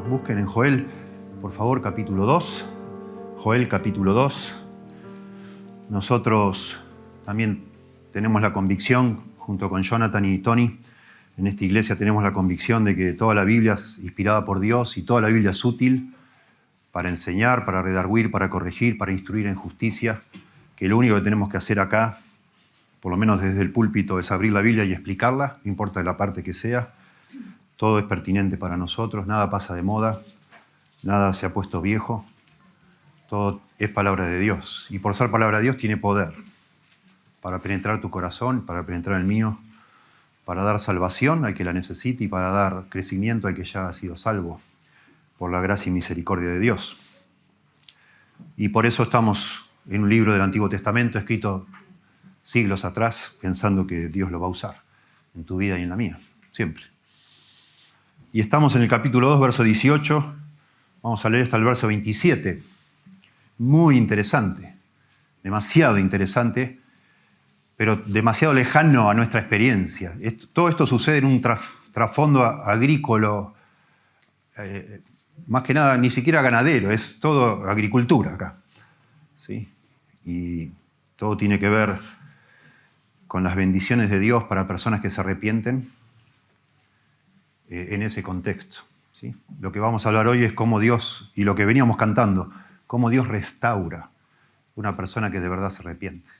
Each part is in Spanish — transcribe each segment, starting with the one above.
Busquen en Joel, por favor, capítulo 2. Joel, capítulo 2. Nosotros también tenemos la convicción, junto con Jonathan y Tony, en esta iglesia tenemos la convicción de que toda la Biblia es inspirada por Dios y toda la Biblia es útil para enseñar, para redarguir, para corregir, para instruir en justicia, que lo único que tenemos que hacer acá, por lo menos desde el púlpito, es abrir la Biblia y explicarla, no importa de la parte que sea. Todo es pertinente para nosotros, nada pasa de moda, nada se ha puesto viejo, todo es palabra de Dios. Y por ser palabra de Dios tiene poder para penetrar tu corazón, para penetrar el mío, para dar salvación al que la necesite y para dar crecimiento al que ya ha sido salvo por la gracia y misericordia de Dios. Y por eso estamos en un libro del Antiguo Testamento escrito siglos atrás, pensando que Dios lo va a usar en tu vida y en la mía, siempre. Y estamos en el capítulo 2, verso 18. Vamos a leer hasta el verso 27. Muy interesante, demasiado interesante, pero demasiado lejano a nuestra experiencia. Todo esto sucede en un trasfondo agrícola, más que nada ni siquiera ganadero, es todo agricultura acá, ¿sí? Y todo tiene que ver con las bendiciones de Dios para personas que se arrepienten en ese contexto, ¿sí? Lo que vamos a hablar hoy es cómo Dios, y lo que veníamos cantando, cómo Dios restaura una persona que de verdad se arrepiente.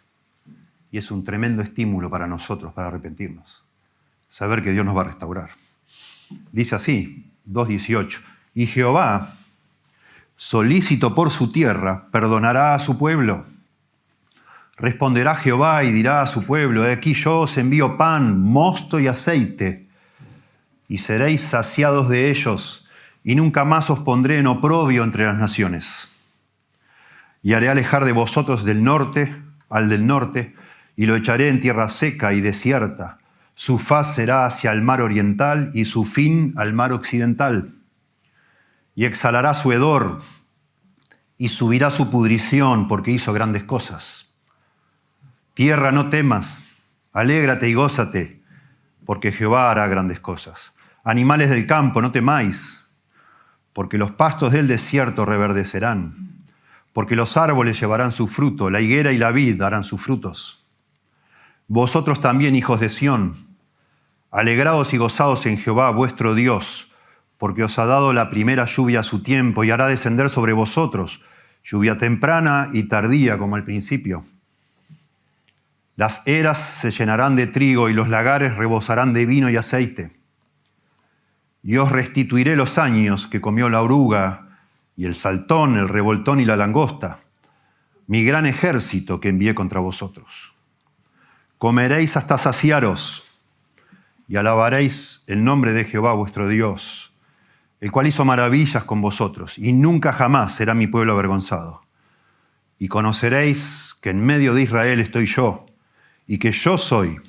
Y es un tremendo estímulo para nosotros, para arrepentirnos. Saber que Dios nos va a restaurar. Dice así, 2:18. Y Jehová, solícito por su tierra, perdonará a su pueblo. Responderá Jehová y dirá a su pueblo, he aquí yo os envío pan, mosto y aceite, y seréis saciados de ellos, y nunca más os pondré en oprobio entre las naciones. Y haré alejar de vosotros del norte al del norte, y lo echaré en tierra seca y desierta. Su faz será hacia el mar oriental y su fin al mar occidental. Y exhalará su hedor y subirá su pudrición porque hizo grandes cosas. Tierra, no temas, alégrate y gózate, porque Jehová hará grandes cosas. Animales del campo, no temáis, porque los pastos del desierto reverdecerán, porque los árboles llevarán su fruto, la higuera y la vid darán sus frutos. Vosotros también, hijos de Sión, alegraos y gozaos en Jehová vuestro Dios, porque os ha dado la primera lluvia a su tiempo y hará descender sobre vosotros lluvia temprana y tardía como al principio. Las eras se llenarán de trigo y los lagares rebosarán de vino y aceite. Y os restituiré los años que comió la oruga y el saltón, el revoltón y la langosta, mi gran ejército que envié contra vosotros. Comeréis hasta saciaros y alabaréis el nombre de Jehová vuestro Dios, el cual hizo maravillas con vosotros, y nunca jamás será mi pueblo avergonzado. Y conoceréis que en medio de Israel estoy yo, y que yo soy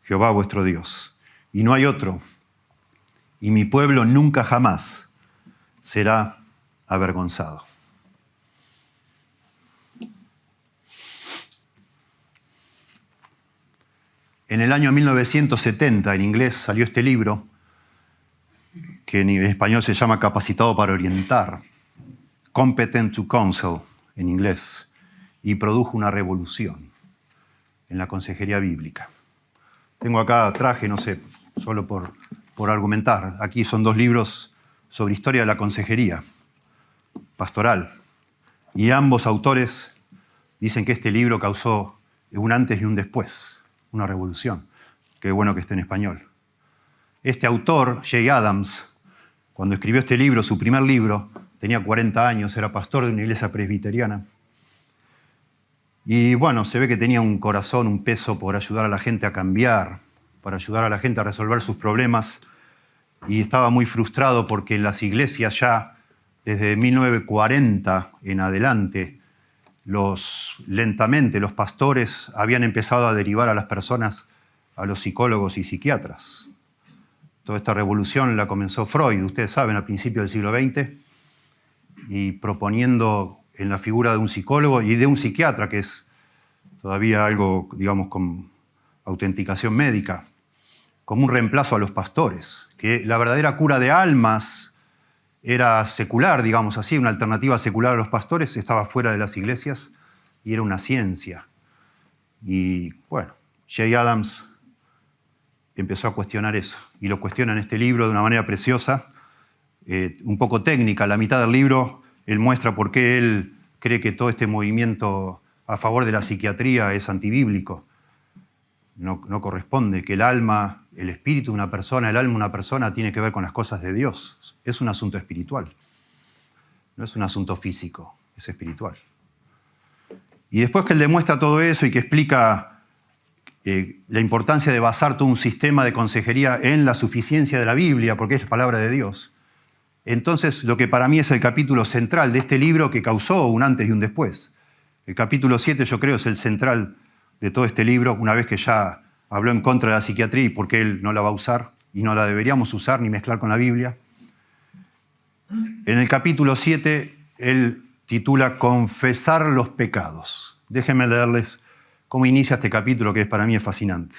Jehová vuestro Dios, y no hay otro, y mi pueblo nunca jamás será avergonzado. En el año 1970, en inglés, salió este libro, que en español se llama Capacitado para Orientar, Competent to Counsel, en inglés, y produjo una revolución en la consejería bíblica. Tengo acá, traje, no sé, solo por argumentar. Aquí son 2 libros sobre historia de la consejería pastoral. Y ambos autores dicen que este libro causó un antes y un después, una revolución. Qué bueno que esté en español. Este autor, Jay Adams, cuando escribió este libro, su primer libro, tenía 40 años, era pastor de una iglesia presbiteriana. Y bueno, se ve que tenía un corazón, un peso por ayudar a la gente a cambiar, para ayudar a la gente a resolver sus problemas. Y estaba muy frustrado porque en las iglesias ya, desde 1940 en adelante, lentamente los pastores habían empezado a derivar a las personas a los psicólogos y psiquiatras. Toda esta revolución la comenzó Freud, ustedes saben, al principio del siglo XX, y proponiendo en la figura de un psicólogo y de un psiquiatra, que es todavía algo, digamos, con autenticación médica, como un reemplazo a los pastores, que la verdadera cura de almas era secular, digamos así, una alternativa secular a los pastores, estaba fuera de las iglesias y era una ciencia. Y bueno, Jay Adams empezó a cuestionar eso, y lo cuestiona en este libro de una manera preciosa, un poco técnica. La mitad del libro él muestra por qué él cree que todo este movimiento a favor de la psiquiatría es antibíblico. No corresponde, que el alma, el espíritu de una persona, el alma de una persona tiene que ver con las cosas de Dios. Es un asunto espiritual. No es un asunto físico, es espiritual. Y después que él demuestra todo eso y que explica la importancia de basar todo un sistema de consejería en la suficiencia de la Biblia, porque es la palabra de Dios, entonces lo que para mí es el capítulo central de este libro que causó un antes y un después. El capítulo 7 yo creo es el central de todo este libro, una vez que ya habló en contra de la psiquiatría y por qué él no la va a usar y no la deberíamos usar ni mezclar con la Biblia. En el capítulo 7 él titula Confesar los pecados. Déjenme leerles cómo inicia este capítulo, que para mí es fascinante.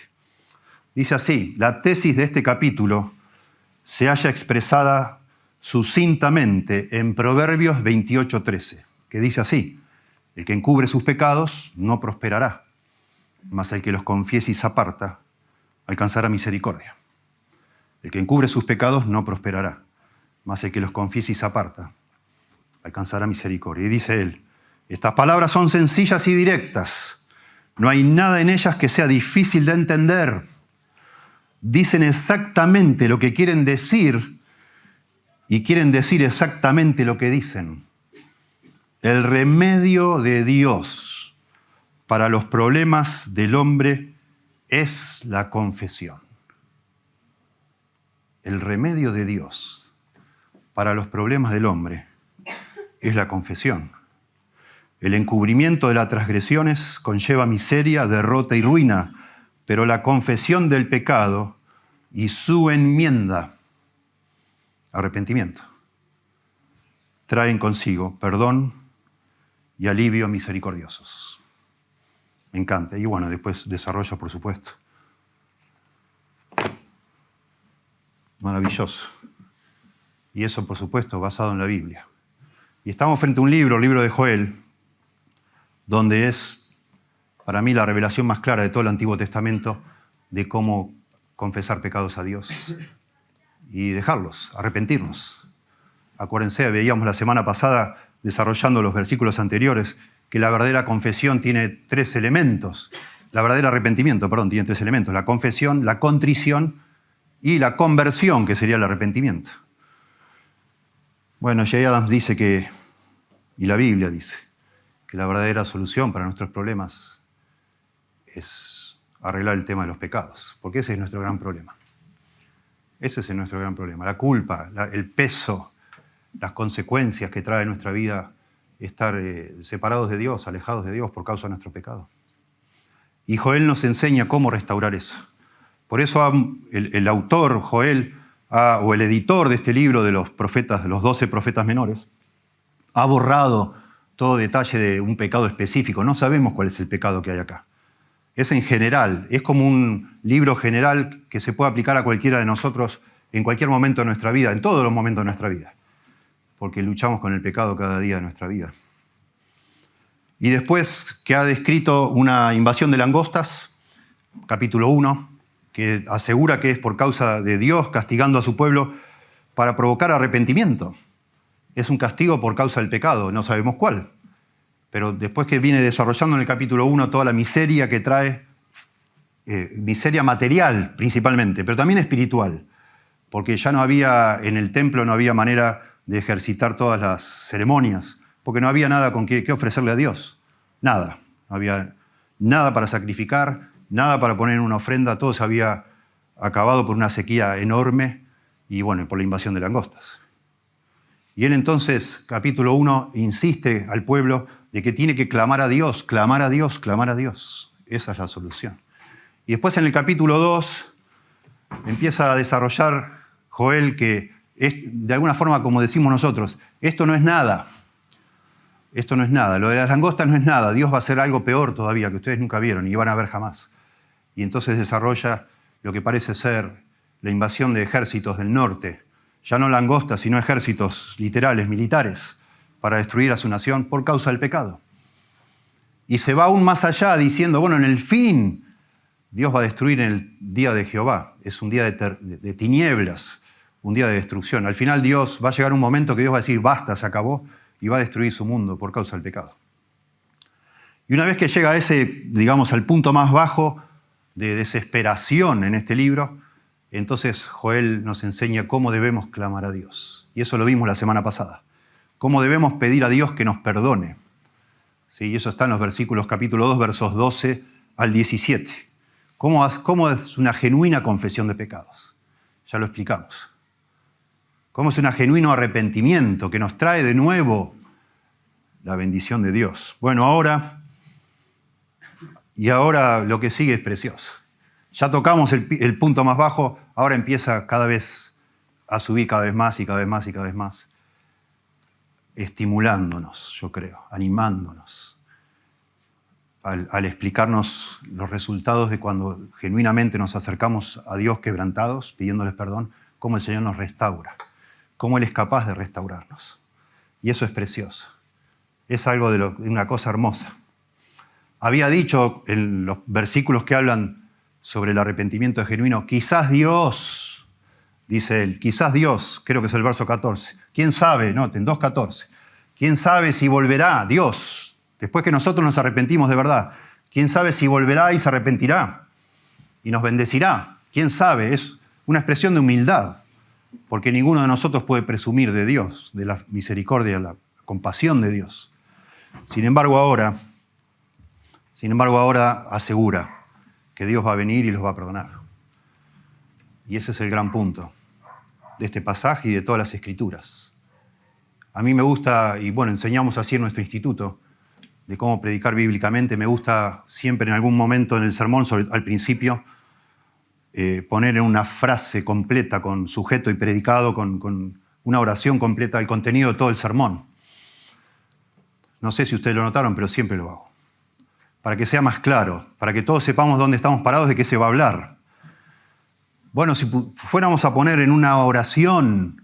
Dice así: la tesis de este capítulo se halla expresada sucintamente en Proverbios 28:13, que dice así: el que encubre sus pecados no prosperará, mas el que los confiese y se aparta alcanzará misericordia. El que encubre sus pecados no prosperará, mas el que los confiese y se aparta alcanzará misericordia. Y dice él: estas palabras son sencillas y directas, no hay nada en ellas que sea difícil de entender. Dicen exactamente lo que quieren decir y quieren decir exactamente lo que dicen. El remedio de Dios para los problemas del hombre es la confesión. El remedio de Dios para los problemas del hombre es la confesión. El encubrimiento de las transgresiones conlleva miseria, derrota y ruina, pero la confesión del pecado y su enmienda, arrepentimiento, traen consigo perdón y alivio misericordiosos. Me encanta. Y bueno, después desarrollo, por supuesto. Maravilloso. Y eso, por supuesto, basado en la Biblia. Y estamos frente a un libro, el libro de Joel, donde es, para mí, la revelación más clara de todo el Antiguo Testamento de cómo confesar pecados a Dios y dejarlos, arrepentirnos. Acuérdense, veíamos la semana pasada, desarrollando los versículos anteriores, que la verdadera confesión tiene tres elementos. La verdadera arrepentimiento, perdón, tiene tres elementos: la confesión, la contrición y la conversión, que sería el arrepentimiento. Bueno, Jay Adams dice que, y la Biblia dice, que la verdadera solución para nuestros problemas es arreglar el tema de los pecados, porque ese es nuestro gran problema. Ese es nuestro gran problema. La culpa, el peso, las consecuencias que trae nuestra vida estar separados de Dios, alejados de Dios por causa de nuestro pecado. Y Joel nos enseña cómo restaurar eso. Por eso el autor, Joel, o el editor de este libro de los profetas, de los 12 profetas menores, ha borrado todo detalle de un pecado específico. No sabemos cuál es el pecado que hay acá. Es en general, es como un libro general que se puede aplicar a cualquiera de nosotros en cualquier momento de nuestra vida, en todos los momentos de nuestra vida, porque luchamos con el pecado cada día de nuestra vida. Y después que ha descrito una invasión de langostas, capítulo 1, que asegura que es por causa de Dios castigando a su pueblo para provocar arrepentimiento. Es un castigo por causa del pecado, no sabemos cuál. Pero después que viene desarrollando en el capítulo 1 toda la miseria que trae, miseria material principalmente, pero también espiritual, porque ya no había, en el templo no había manera de ejercitar todas las ceremonias, porque no había nada con qué ofrecerle a Dios. Nada. No había nada para sacrificar, nada para poner en una ofrenda, todo se había acabado por una sequía enorme y bueno, por la invasión de langostas. Y él entonces, capítulo 1, insiste al pueblo de que tiene que clamar a Dios, clamar a Dios, clamar a Dios. Esa es la solución. Y después en el capítulo 2 empieza a desarrollar Joel que es, de alguna forma, como decimos nosotros, esto no es nada. Esto no es nada. Lo de las langostas no es nada. Dios va a hacer algo peor todavía que ustedes nunca vieron y van a ver jamás. Y entonces desarrolla lo que parece ser la invasión de ejércitos del norte ya no langostas, sino ejércitos literales, militares, para destruir a su nación por causa del pecado. Y se va aún más allá diciendo, bueno, en el fin Dios va a destruir en el día de Jehová. Es un día de tinieblas, un día de destrucción. Al final va a llegar un momento que Dios va a decir, basta, se acabó, y va a destruir su mundo por causa del pecado. Y una vez que llega a ese, digamos, al punto más bajo de desesperación en este libro, entonces Joel nos enseña cómo debemos clamar a Dios. Y eso lo vimos la semana pasada. Cómo debemos pedir a Dios que nos perdone. Sí, y eso está en los versículos capítulo 2, versos 12 al 17. ¿Cómo es una genuina confesión de pecados? Ya lo explicamos. ¿Cómo es un genuino arrepentimiento que nos trae de nuevo la bendición de Dios? Bueno, ahora lo que sigue es precioso. Ya tocamos el punto más bajo, ahora empieza cada vez a subir cada vez más y cada vez más y cada vez más, estimulándonos, yo creo, animándonos, al explicarnos los resultados de cuando genuinamente nos acercamos a Dios quebrantados, pidiéndoles perdón, cómo el Señor nos restaura, cómo Él es capaz de restaurarnos. Y eso es precioso. Es algo de una cosa hermosa. Había dicho en los versículos que hablan sobre el arrepentimiento genuino, quizás Dios, dice él, quizás Dios, creo que es el verso 14. ¿Quién sabe? Noten, 2:14. ¿Quién sabe si volverá Dios? Después que nosotros nos arrepentimos de verdad, ¿quién sabe si volverá y se arrepentirá? Y nos bendecirá. ¿Quién sabe? Es una expresión de humildad, porque ninguno de nosotros puede presumir de Dios, de la misericordia, la compasión de Dios. Sin embargo, ahora asegura que Dios va a venir y los va a perdonar. Y ese es el gran punto de este pasaje y de todas las Escrituras. A mí me gusta, y bueno, enseñamos así en nuestro instituto, de cómo predicar bíblicamente. Me gusta siempre en algún momento en el sermón, al principio, poner en una frase completa con sujeto y predicado, con una oración completa, el contenido de todo el sermón. No sé si ustedes lo notaron, pero siempre lo hago. Para que sea más claro, para que todos sepamos dónde estamos parados, de qué se va a hablar. Bueno, si fuéramos a poner en una oración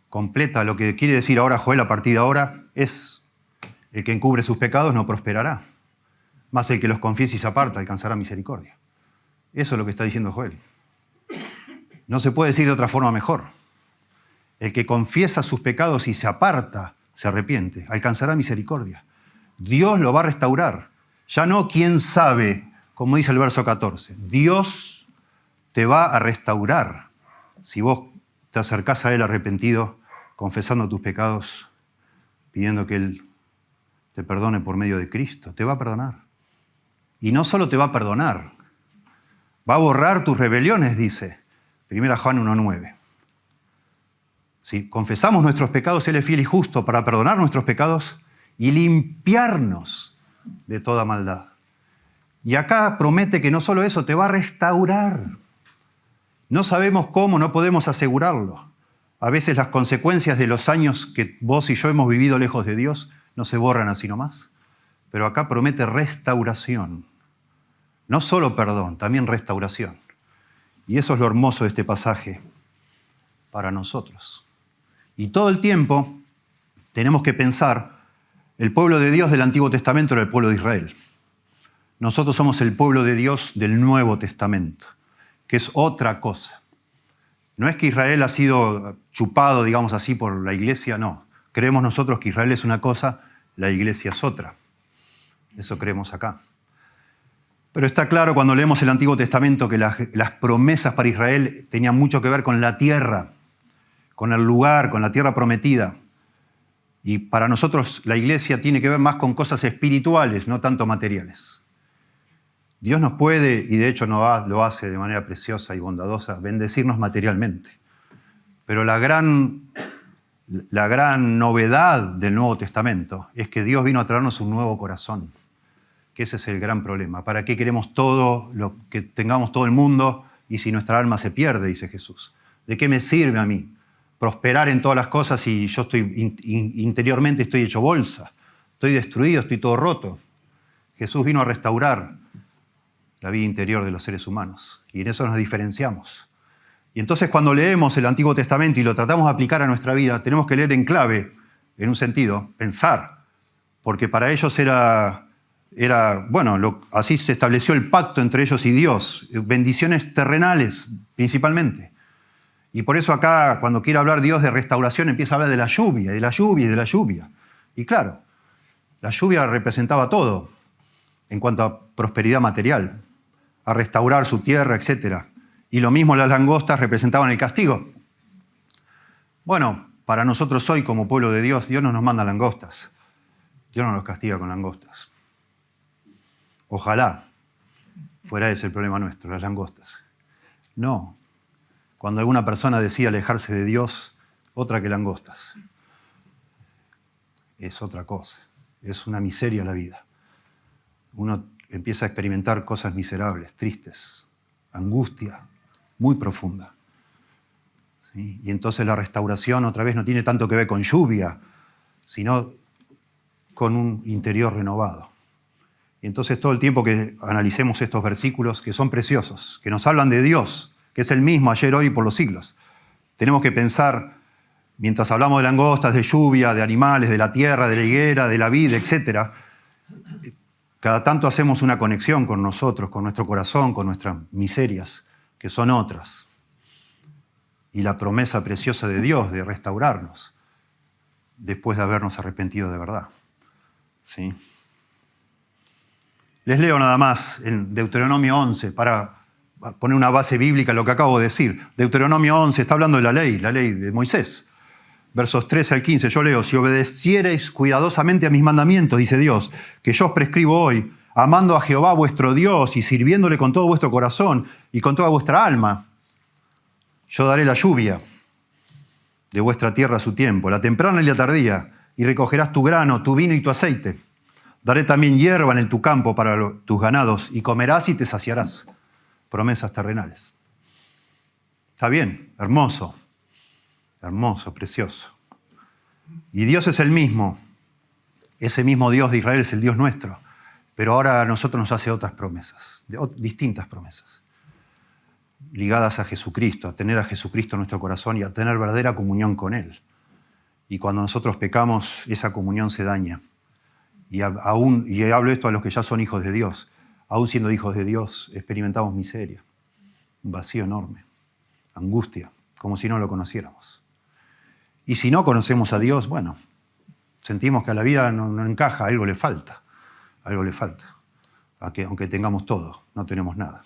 completa lo que quiere decir ahora Joel a partir de ahora, es el que encubre sus pecados no prosperará, mas el que los confiese y se aparta alcanzará misericordia. Eso es lo que está diciendo Joel. No se puede decir de otra forma mejor. El que confiesa sus pecados y se aparta, se arrepiente, alcanzará misericordia. Dios lo va a restaurar. Ya no quién sabe, como dice el verso 14. Dios te va a restaurar si vos te acercás a Él arrepentido, confesando tus pecados, pidiendo que Él te perdone por medio de Cristo. Te va a perdonar. Y no solo te va a perdonar, va a borrar tus rebeliones, dice 1 Juan 1:9. Si confesamos nuestros pecados, Él es fiel y justo para perdonar nuestros pecados y limpiarnos de toda maldad. Y acá promete que no solo eso, te va a restaurar. No sabemos cómo, no podemos asegurarlo. A veces las consecuencias de los años que vos y yo hemos vivido lejos de Dios no se borran así nomás. Pero acá promete restauración. No solo perdón, también restauración. Y eso es lo hermoso de este pasaje para nosotros. Y todo el tiempo tenemos que pensar, el pueblo de Dios del Antiguo Testamento era el pueblo de Israel. Nosotros somos el pueblo de Dios del Nuevo Testamento, que es otra cosa. No es que Israel ha sido chupado, digamos así, por la iglesia, no. Creemos nosotros que Israel es una cosa, la iglesia es otra. Eso creemos acá. Pero está claro cuando leemos el Antiguo Testamento que las promesas para Israel tenían mucho que ver con la tierra, con el lugar, con la tierra prometida. Y para nosotros la iglesia tiene que ver más con cosas espirituales, no tanto materiales. Dios nos puede, y de hecho lo hace de manera preciosa y bondadosa, bendecirnos materialmente. Pero la gran novedad del Nuevo Testamento es que Dios vino a traernos un nuevo corazón, que ese es el gran problema. ¿Para qué queremos que tengamos todo el mundo y si nuestra alma se pierde, dice Jesús? ¿De qué me sirve a mí prosperar en todas las cosas y yo interiormente estoy hecho bolsa? Estoy destruido, estoy todo roto. Jesús vino a restaurar la vida interior de los seres humanos y en eso nos diferenciamos. Y entonces cuando leemos el Antiguo Testamento y lo tratamos de aplicar a nuestra vida, tenemos que leer en clave, en un sentido, pensar, porque para ellos así se estableció el pacto entre ellos y Dios, bendiciones terrenales principalmente. Y por eso acá, cuando quiere hablar Dios de restauración, empieza a hablar de la lluvia, de la lluvia y de la lluvia. Y claro, la lluvia representaba todo en cuanto a prosperidad material, a restaurar su tierra, etc. Y lo mismo las langostas representaban el castigo. Bueno, para nosotros hoy, como pueblo de Dios, Dios no nos manda langostas. Dios no nos castiga con langostas. Ojalá fuera ese el problema nuestro, las langostas. No. Cuando alguna persona decide alejarse de Dios, otra que langostas. Es otra cosa. Es una miseria la vida. Uno empieza a experimentar cosas miserables, tristes, angustia muy profunda. ¿Sí? Y entonces la restauración otra vez no tiene tanto que ver con lluvia, sino con un interior renovado. Y entonces todo el tiempo que analicemos estos versículos, que son preciosos, que nos hablan de Dios, que es el mismo ayer, hoy y por los siglos, tenemos que pensar, mientras hablamos de langostas, de lluvia, de animales, de la tierra, de la higuera, de la vid, etc., cada tanto hacemos una conexión con nosotros, con nuestro corazón, con nuestras miserias, que son otras. Y la promesa preciosa de Dios de restaurarnos después de habernos arrepentido de verdad. ¿Sí? Les leo nada más en Deuteronomio 11 para poner una base bíblica a lo que acabo de decir. Deuteronomio 11 está hablando de la ley de Moisés. Versos 13 al 15, yo leo: si obedeciereis cuidadosamente a mis mandamientos, dice Dios, que yo os prescribo hoy, amando a Jehová vuestro Dios y sirviéndole con todo vuestro corazón y con toda vuestra alma, yo daré la lluvia de vuestra tierra a su tiempo, la temprana y la tardía, y recogerás tu grano, tu vino y tu aceite. Daré también hierba en tu campo para tus ganados, y comerás y te saciarás. Promesas terrenales. Está bien, hermoso. Hermoso, precioso. Y Dios es el mismo. Ese mismo Dios de Israel es el Dios nuestro. Pero ahora a nosotros nos hace otras promesas, distintas promesas, ligadas a Jesucristo, a tener a Jesucristo en nuestro corazón y a tener verdadera comunión con Él. Y cuando nosotros pecamos, esa comunión se daña. Y hablo esto a los que ya son hijos de Dios. Aún siendo hijos de Dios, experimentamos miseria, un vacío enorme, angustia, como si no lo conociéramos. Y si no conocemos a Dios, bueno, sentimos que a la vida no encaja, algo le falta. Algo le falta. Aunque tengamos todo, no tenemos nada.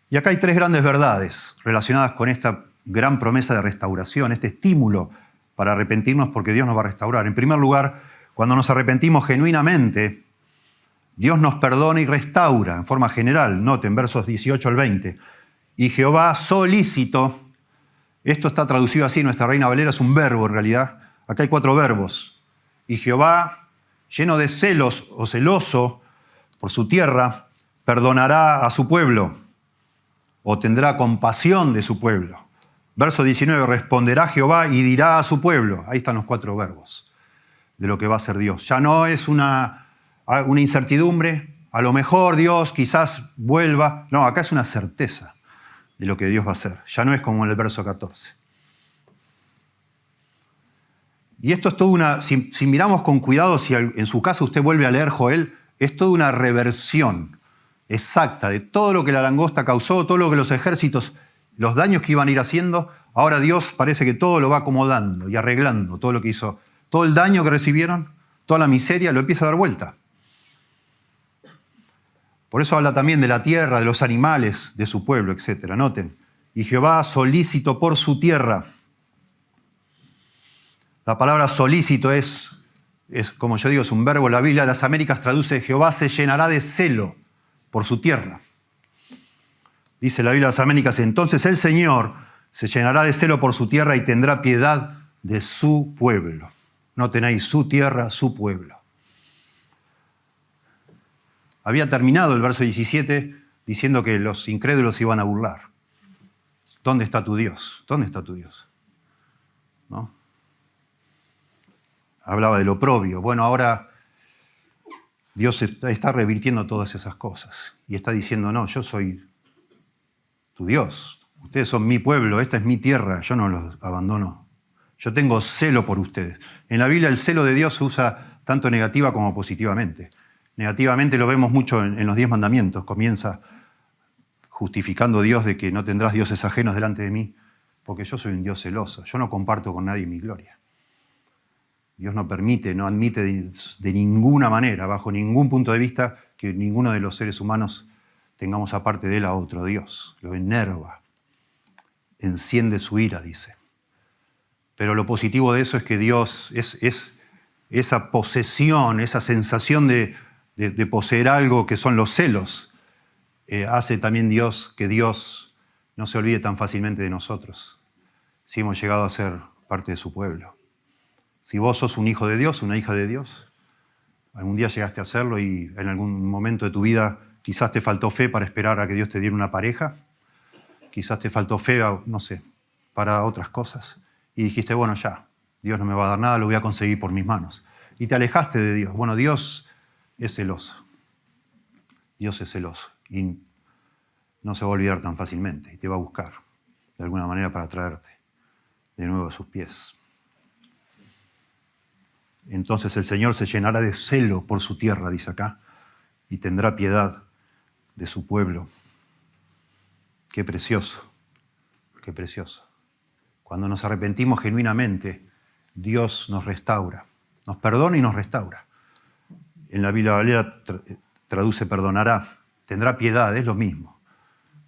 Y acá hay tres grandes verdades relacionadas con esta gran promesa de restauración, este estímulo para arrepentirnos porque Dios nos va a restaurar. En primer lugar, cuando nos arrepentimos genuinamente, Dios nos perdona y restaura en forma general. Noten, versos 18 al 20. Y Jehová solícito, esto está traducido así, nuestra Reina Valera es un verbo en realidad. Acá hay 4 verbos. Y Jehová, lleno de celos o celoso por su tierra, perdonará a su pueblo o tendrá compasión de su pueblo. Verso 19, responderá Jehová y dirá a su pueblo. Ahí están los 4 verbos de lo que va a hacer Dios. Ya no es una incertidumbre, a lo mejor Dios quizás vuelva. No, acá es una certeza de lo que Dios va a hacer. Ya no es como en el verso 14. Y esto es toda una, si miramos con cuidado, si en su caso usted vuelve a leer Joel, es toda una reversión exacta de todo lo que la langosta causó, todo lo que los ejércitos, los daños que iban a ir haciendo. Ahora Dios parece que todo lo va acomodando y arreglando, todo lo que hizo, todo el daño que recibieron, toda la miseria, lo empieza a dar vuelta. Por eso habla también de la tierra, de los animales, de su pueblo, etc. Noten, y Jehová solícito por su tierra. La palabra solícito es, como yo digo, es un verbo. La Biblia de las Américas traduce: Jehová se llenará de celo por su tierra. Dice la Biblia de las Américas: entonces el Señor se llenará de celo por su tierra y tendrá piedad de su pueblo. Noten ahí, su tierra, su pueblo. Había terminado el verso 17 diciendo que los incrédulos se iban a burlar. ¿Dónde está tu Dios? ¿Dónde está tu Dios? ¿No? Hablaba del oprobio. Bueno, ahora Dios está revirtiendo todas esas cosas y está diciendo: no, yo soy tu Dios. Ustedes son mi pueblo, esta es mi tierra, yo no los abandono. Yo tengo celo por ustedes. En la Biblia el celo de Dios se usa tanto negativa como positivamente. Negativamente lo vemos mucho en los 10 mandamientos. Comienza justificando a Dios de que no tendrás dioses ajenos delante de mí, porque yo soy un Dios celoso. Yo no comparto con nadie mi gloria. Dios no permite, no admite de ninguna manera, bajo ningún punto de vista, que ninguno de los seres humanos tengamos aparte de él a otro Dios. Lo enerva, enciende su ira, dice. Pero lo positivo de eso es que Dios es esa posesión, esa sensación de poseer algo que son los celos, hace también Dios que Dios no se olvide tan fácilmente de nosotros, si hemos llegado a ser parte de su pueblo. Si vos sos un hijo de Dios, una hija de Dios, algún día llegaste a serlo y en algún momento de tu vida quizás te faltó fe para esperar a que Dios te diera una pareja, quizás te faltó fe, no sé, para otras cosas. Y dijiste, bueno, ya, Dios no me va a dar nada, lo voy a conseguir por mis manos. Y te alejaste de Dios. Bueno, Dios es celoso. Dios es celoso. Y no se va a olvidar tan fácilmente. Y te va a buscar, de alguna manera, para traerte de nuevo a sus pies. Entonces el Señor se llenará de celo por su tierra, dice acá, y tendrá piedad de su pueblo. Qué precioso, qué precioso. Cuando nos arrepentimos genuinamente, Dios nos restaura, nos perdona y nos restaura. En la Biblia Valera traduce perdonará, tendrá piedad, es lo mismo.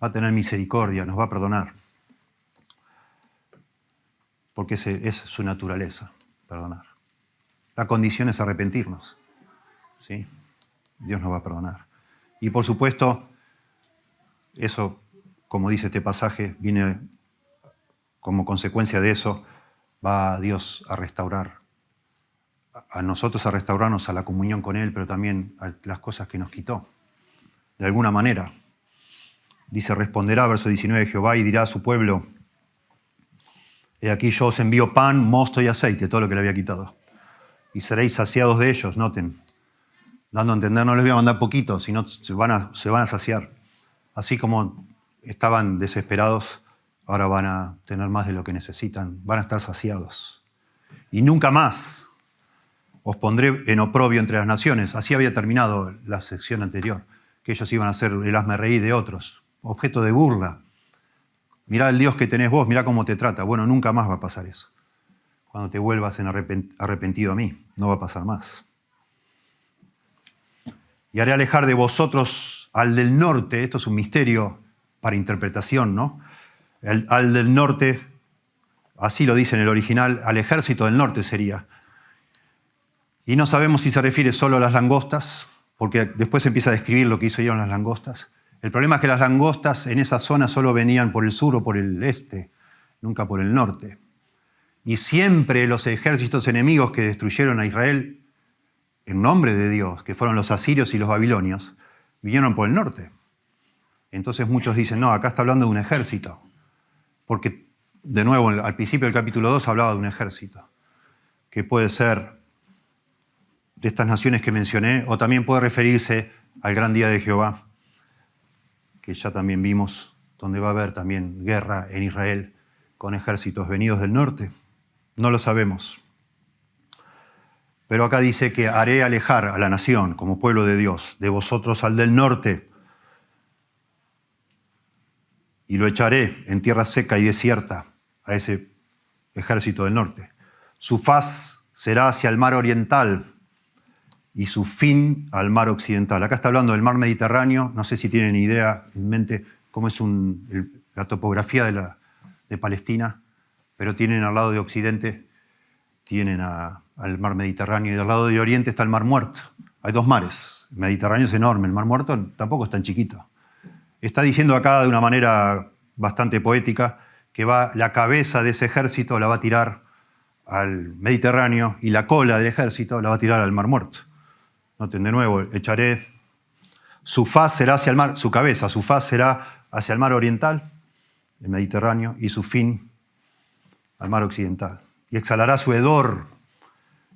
Va a tener misericordia, nos va a perdonar. Porque es su naturaleza, perdonar. La condición es arrepentirnos. ¿Sí? Dios nos va a perdonar. Y por supuesto, eso, como dice este pasaje, viene como consecuencia de eso, va Dios a restaurar, a nosotros a restaurarnos a la comunión con Él, pero también a las cosas que nos quitó. De alguna manera, dice, responderá, verso 19, Jehová y dirá a su pueblo, he aquí yo os envío pan, mosto y aceite, todo lo que le había quitado. Y seréis saciados de ellos, noten, dando a entender, no les voy a mandar poquito, sino se van a saciar. Así como estaban desesperados, ahora van a tener más de lo que necesitan, van a estar saciados. Y nunca más os pondré en oprobio entre las naciones. Así había terminado la sección anterior, que ellos iban a ser el hazmerreír de otros, objeto de burla. Mirá el Dios que tenés vos, mirá cómo te trata. Bueno, nunca más va a pasar eso. Cuando te vuelvas en arrepentido a mí, no va a pasar más. Y haré alejar de vosotros al del norte, esto es un misterio para interpretación, ¿no? Al del norte, así lo dice en el original, al ejército del norte sería. Y no sabemos si se refiere solo a las langostas, porque después empieza a describir lo que hicieron las langostas. El problema es que las langostas en esa zona solo venían por el sur o por el este, nunca por el norte. Y siempre los ejércitos enemigos que destruyeron a Israel en nombre de Dios, que fueron los asirios y los babilonios, vinieron por el norte. Entonces muchos dicen, no, acá está hablando de un ejército. Porque, de nuevo, al principio del capítulo 2 hablaba de un ejército, que puede ser de estas naciones que mencioné, o también puede referirse al gran día de Jehová, que ya también vimos, donde va a haber también guerra en Israel con ejércitos venidos del norte. No lo sabemos. Pero acá dice que haré alejar a la nación como pueblo de Dios, de vosotros al del norte, y lo echaré en tierra seca y desierta a ese ejército del norte. Su faz será hacia el mar oriental y su fin al mar occidental. Acá está hablando del mar Mediterráneo, no sé si tienen idea en mente cómo es la topografía de Palestina, pero tienen al lado de Occidente, tienen al mar Mediterráneo, y del lado de Oriente está el mar Muerto. Hay dos mares, el Mediterráneo es enorme, el mar Muerto tampoco es tan chiquito. Está diciendo acá de una manera bastante poética que la cabeza de ese ejército la va a tirar al Mediterráneo y la cola del ejército la va a tirar al mar Muerto. Noten de nuevo, echaré, su faz será hacia el mar, su cabeza, su faz será hacia el mar oriental, el Mediterráneo, y su fin al mar occidental. Y exhalará su hedor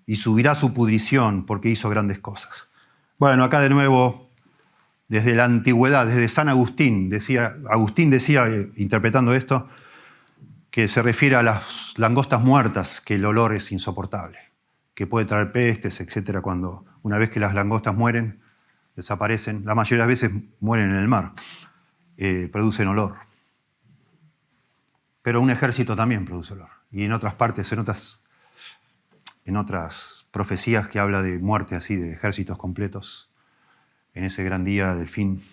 y subirá su pudrición porque hizo grandes cosas. Bueno, acá de nuevo Desde la antigüedad, desde San Agustín decía, interpretando esto, que se refiere a las langostas muertas, que el olor es insoportable, que puede traer pestes, etc. Cuando una vez que las langostas mueren, desaparecen, la mayoría de las veces mueren en el mar, producen olor. Pero un ejército también produce olor. Y en otras partes, en otras profecías que habla de muerte así, de ejércitos completos, en ese gran día del fin,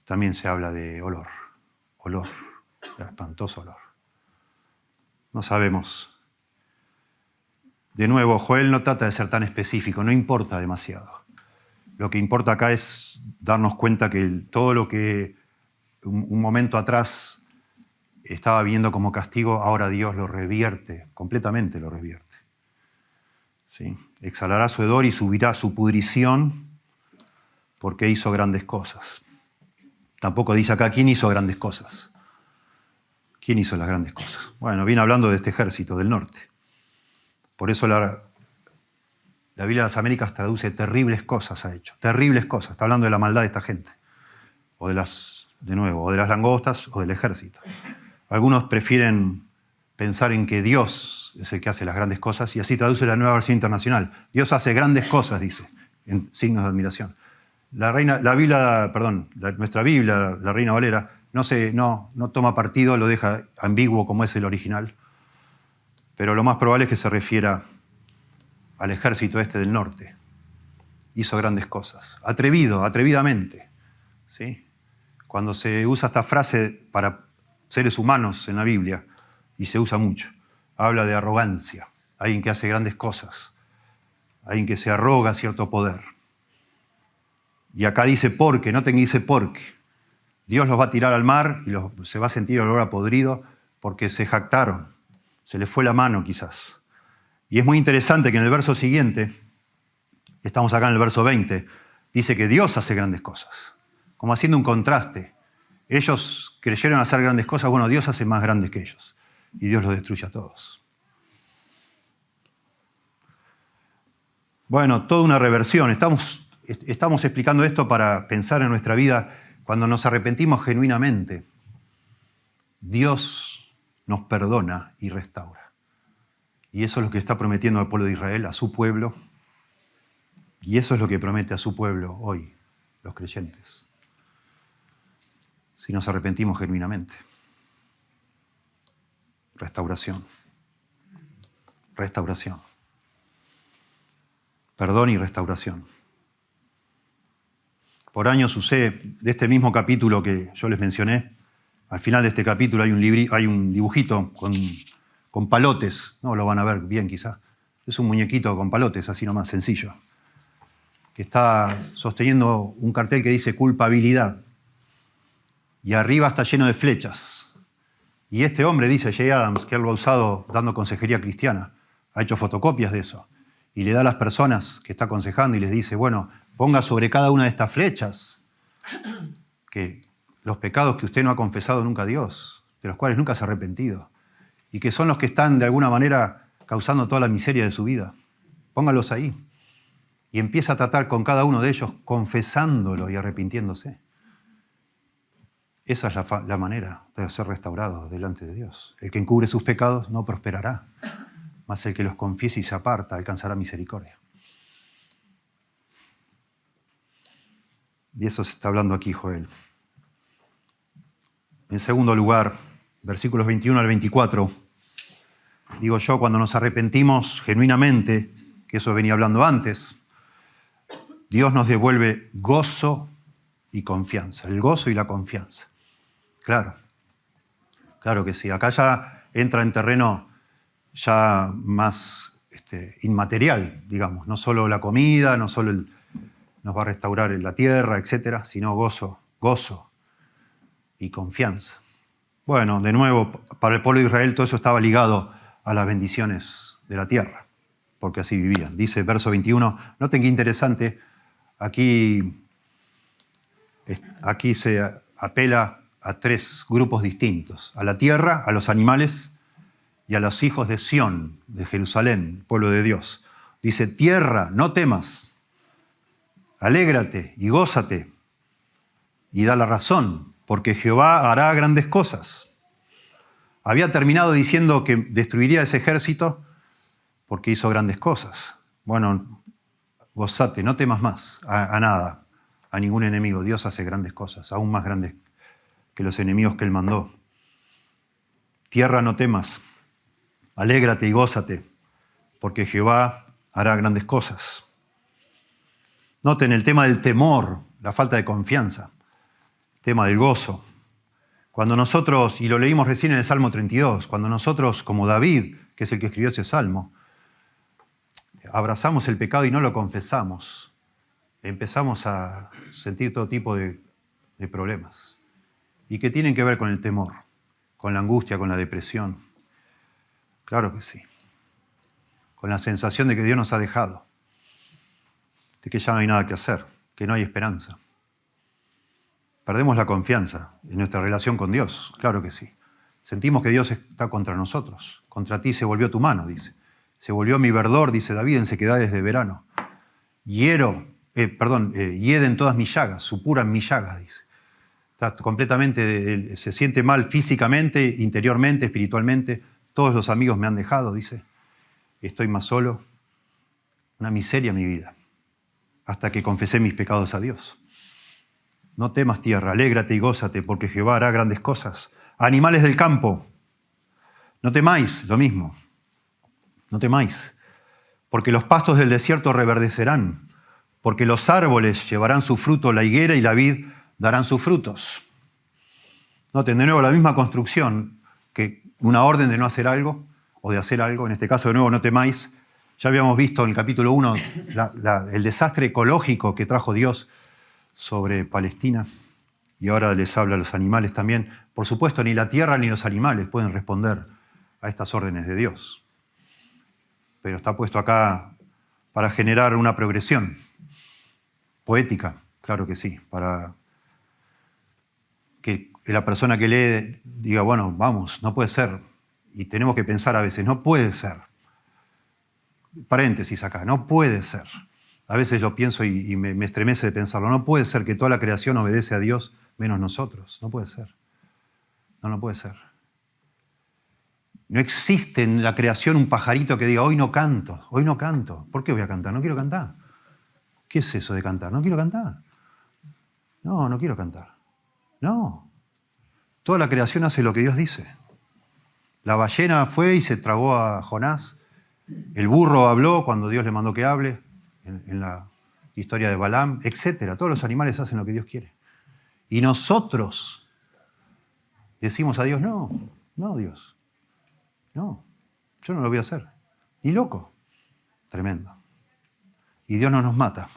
también se habla de olor, espantoso olor. No sabemos. De nuevo, Joel no trata de ser tan específico, no importa demasiado. Lo que importa acá es darnos cuenta que todo lo que un momento atrás estaba viendo como castigo, ahora Dios lo revierte, completamente lo revierte. ¿Sí? Exhalará su hedor y subirá su pudrición porque hizo grandes cosas. Tampoco dice acá quién hizo grandes cosas. ¿Quién hizo las grandes cosas? Bueno, viene hablando de este ejército del norte. Por eso la Biblia de las Américas traduce terribles cosas ha hecho. Terribles cosas. Está hablando de la maldad de esta gente. O de las langostas o del ejército. Algunos prefieren pensar en que Dios es el que hace las grandes cosas y así traduce la Nueva Versión Internacional. Dios hace grandes cosas, dice, en signos de admiración. Nuestra Biblia, la Reina Valera, no toma partido, lo deja ambiguo como es el original, pero lo más probable es que se refiera al ejército este del norte. Hizo grandes cosas. Atrevidamente. ¿Sí? Cuando se usa esta frase para seres humanos en la Biblia, y se usa mucho, habla de arrogancia, alguien que hace grandes cosas, alguien que se arroga cierto poder. Y acá dice porque, no te dice porque. Dios los va a tirar al mar y se va a sentir el olor a podrido porque se jactaron, se les fue la mano quizás. Y es muy interesante que en el verso siguiente, estamos acá en el verso 20, dice que Dios hace grandes cosas, como haciendo un contraste. Ellos creyeron hacer grandes cosas, bueno, Dios hace más grandes que ellos y Dios los destruye a todos. Bueno, toda una reversión. Estamos explicando esto para pensar en nuestra vida. Cuando nos arrepentimos genuinamente, Dios nos perdona y restaura. Y eso es lo que está prometiendo al pueblo de Israel, a su pueblo. Y eso es lo que promete a su pueblo hoy, los creyentes. Si nos arrepentimos genuinamente. Restauración. Restauración. Perdón y restauración. Por años usé de este mismo capítulo que yo les mencioné. Al final de este capítulo hay un dibujito con palotes. No lo van a ver bien quizá. Es un muñequito con palotes, así nomás, sencillo. Que está sosteniendo un cartel que dice culpabilidad. Y arriba está lleno de flechas. Y este hombre, dice Jay Adams, que él lo ha usado dando consejería cristiana, ha hecho fotocopias de eso. Y le da a las personas que está aconsejando y les dice, bueno, ponga sobre cada una de estas flechas que los pecados que usted no ha confesado nunca a Dios, de los cuales nunca se ha arrepentido, y que son los que están de alguna manera causando toda la miseria de su vida. Póngalos ahí. Y empieza a tratar con cada uno de ellos confesándolo y arrepintiéndose. Esa es la manera de ser restaurado delante de Dios. El que encubre sus pecados no prosperará, mas el que los confiese y se aparta alcanzará misericordia. Y eso se está hablando aquí, Joel. En segundo lugar, versículos 21 al 24, digo yo, cuando nos arrepentimos genuinamente, que eso venía hablando antes, Dios nos devuelve gozo y confianza, el gozo y la confianza. Claro que sí. Acá ya entra en terreno ya más inmaterial, digamos. No solo la comida, no solo nos va a restaurar la tierra, etcétera, sino gozo y confianza. Bueno, de nuevo, para el pueblo de Israel todo eso estaba ligado a las bendiciones de la tierra, porque así vivían. Dice verso 21, noten qué interesante, aquí se apela a tres grupos distintos, a la tierra, a los animales y a los hijos de Sión, de Jerusalén, pueblo de Dios. Dice, tierra, no temas, alégrate y gózate, y da la razón, porque Jehová hará grandes cosas. Había terminado diciendo que destruiría ese ejército porque hizo grandes cosas. Bueno, gozate, no temas más a nada, a ningún enemigo. Dios hace grandes cosas, aún más grandes que los enemigos que Él mandó. Tierra, no temas, alégrate y gózate, porque Jehová hará grandes cosas. Noten el tema del temor, la falta de confianza, el tema del gozo. Cuando nosotros, y lo leímos recién en el Salmo 32, cuando nosotros, como David, que es el que escribió ese salmo, abrazamos el pecado y no lo confesamos, empezamos a sentir todo tipo de problemas, y que tienen que ver con el temor, con la angustia, con la depresión. Claro que sí. Con la sensación de que Dios nos ha dejado, de que ya no hay nada que hacer, que no hay esperanza. Perdemos la confianza en nuestra relación con Dios, claro que sí. Sentimos que Dios está contra nosotros. Contra ti se volvió tu mano, dice. Se volvió mi verdor, dice David, en sequedades de verano. Hieden todas mis llagas, supuran mis llagas, dice. Está completamente, se siente mal físicamente, interiormente, espiritualmente. Todos los amigos me han dejado, dice. Estoy más solo. Una miseria en mi vida. Hasta que confesé mis pecados a Dios. No temas, tierra, alégrate y gózate, porque Jehová hará grandes cosas. Animales del campo, no temáis, lo mismo. No temáis, porque los pastos del desierto reverdecerán, porque los árboles llevarán su fruto, la higuera y la vid darán sus frutos. Noten de nuevo la misma construcción, que una orden de no hacer algo, o de hacer algo, en este caso de nuevo no temáis. Ya habíamos visto en el capítulo 1 el desastre ecológico que trajo Dios sobre Palestina, y ahora les habla a los animales también. Por supuesto, ni la tierra ni los animales pueden responder a estas órdenes de Dios. Pero está puesto acá para generar una progresión poética, claro que sí, para que la persona que lee diga, bueno, vamos, no puede ser. Y tenemos que pensar a veces, no puede ser. Paréntesis acá, no puede ser. A veces lo pienso y me estremece de pensarlo. No puede ser que toda la creación obedece a Dios menos nosotros. No puede ser. No puede ser. No existe en la creación un pajarito que diga, hoy no canto, hoy no canto. ¿Por qué voy a cantar? No quiero cantar. ¿Qué es eso de cantar? No quiero cantar. No quiero cantar. No. Toda la creación hace lo que Dios dice. La ballena fue y se tragó a Jonás. El burro habló cuando Dios le mandó que hable, en la historia de Balaam, etc. Todos los animales hacen lo que Dios quiere. Y nosotros decimos a Dios, no, Dios. No, yo no lo voy a hacer. Ni loco. Tremendo. Y Dios no nos mata,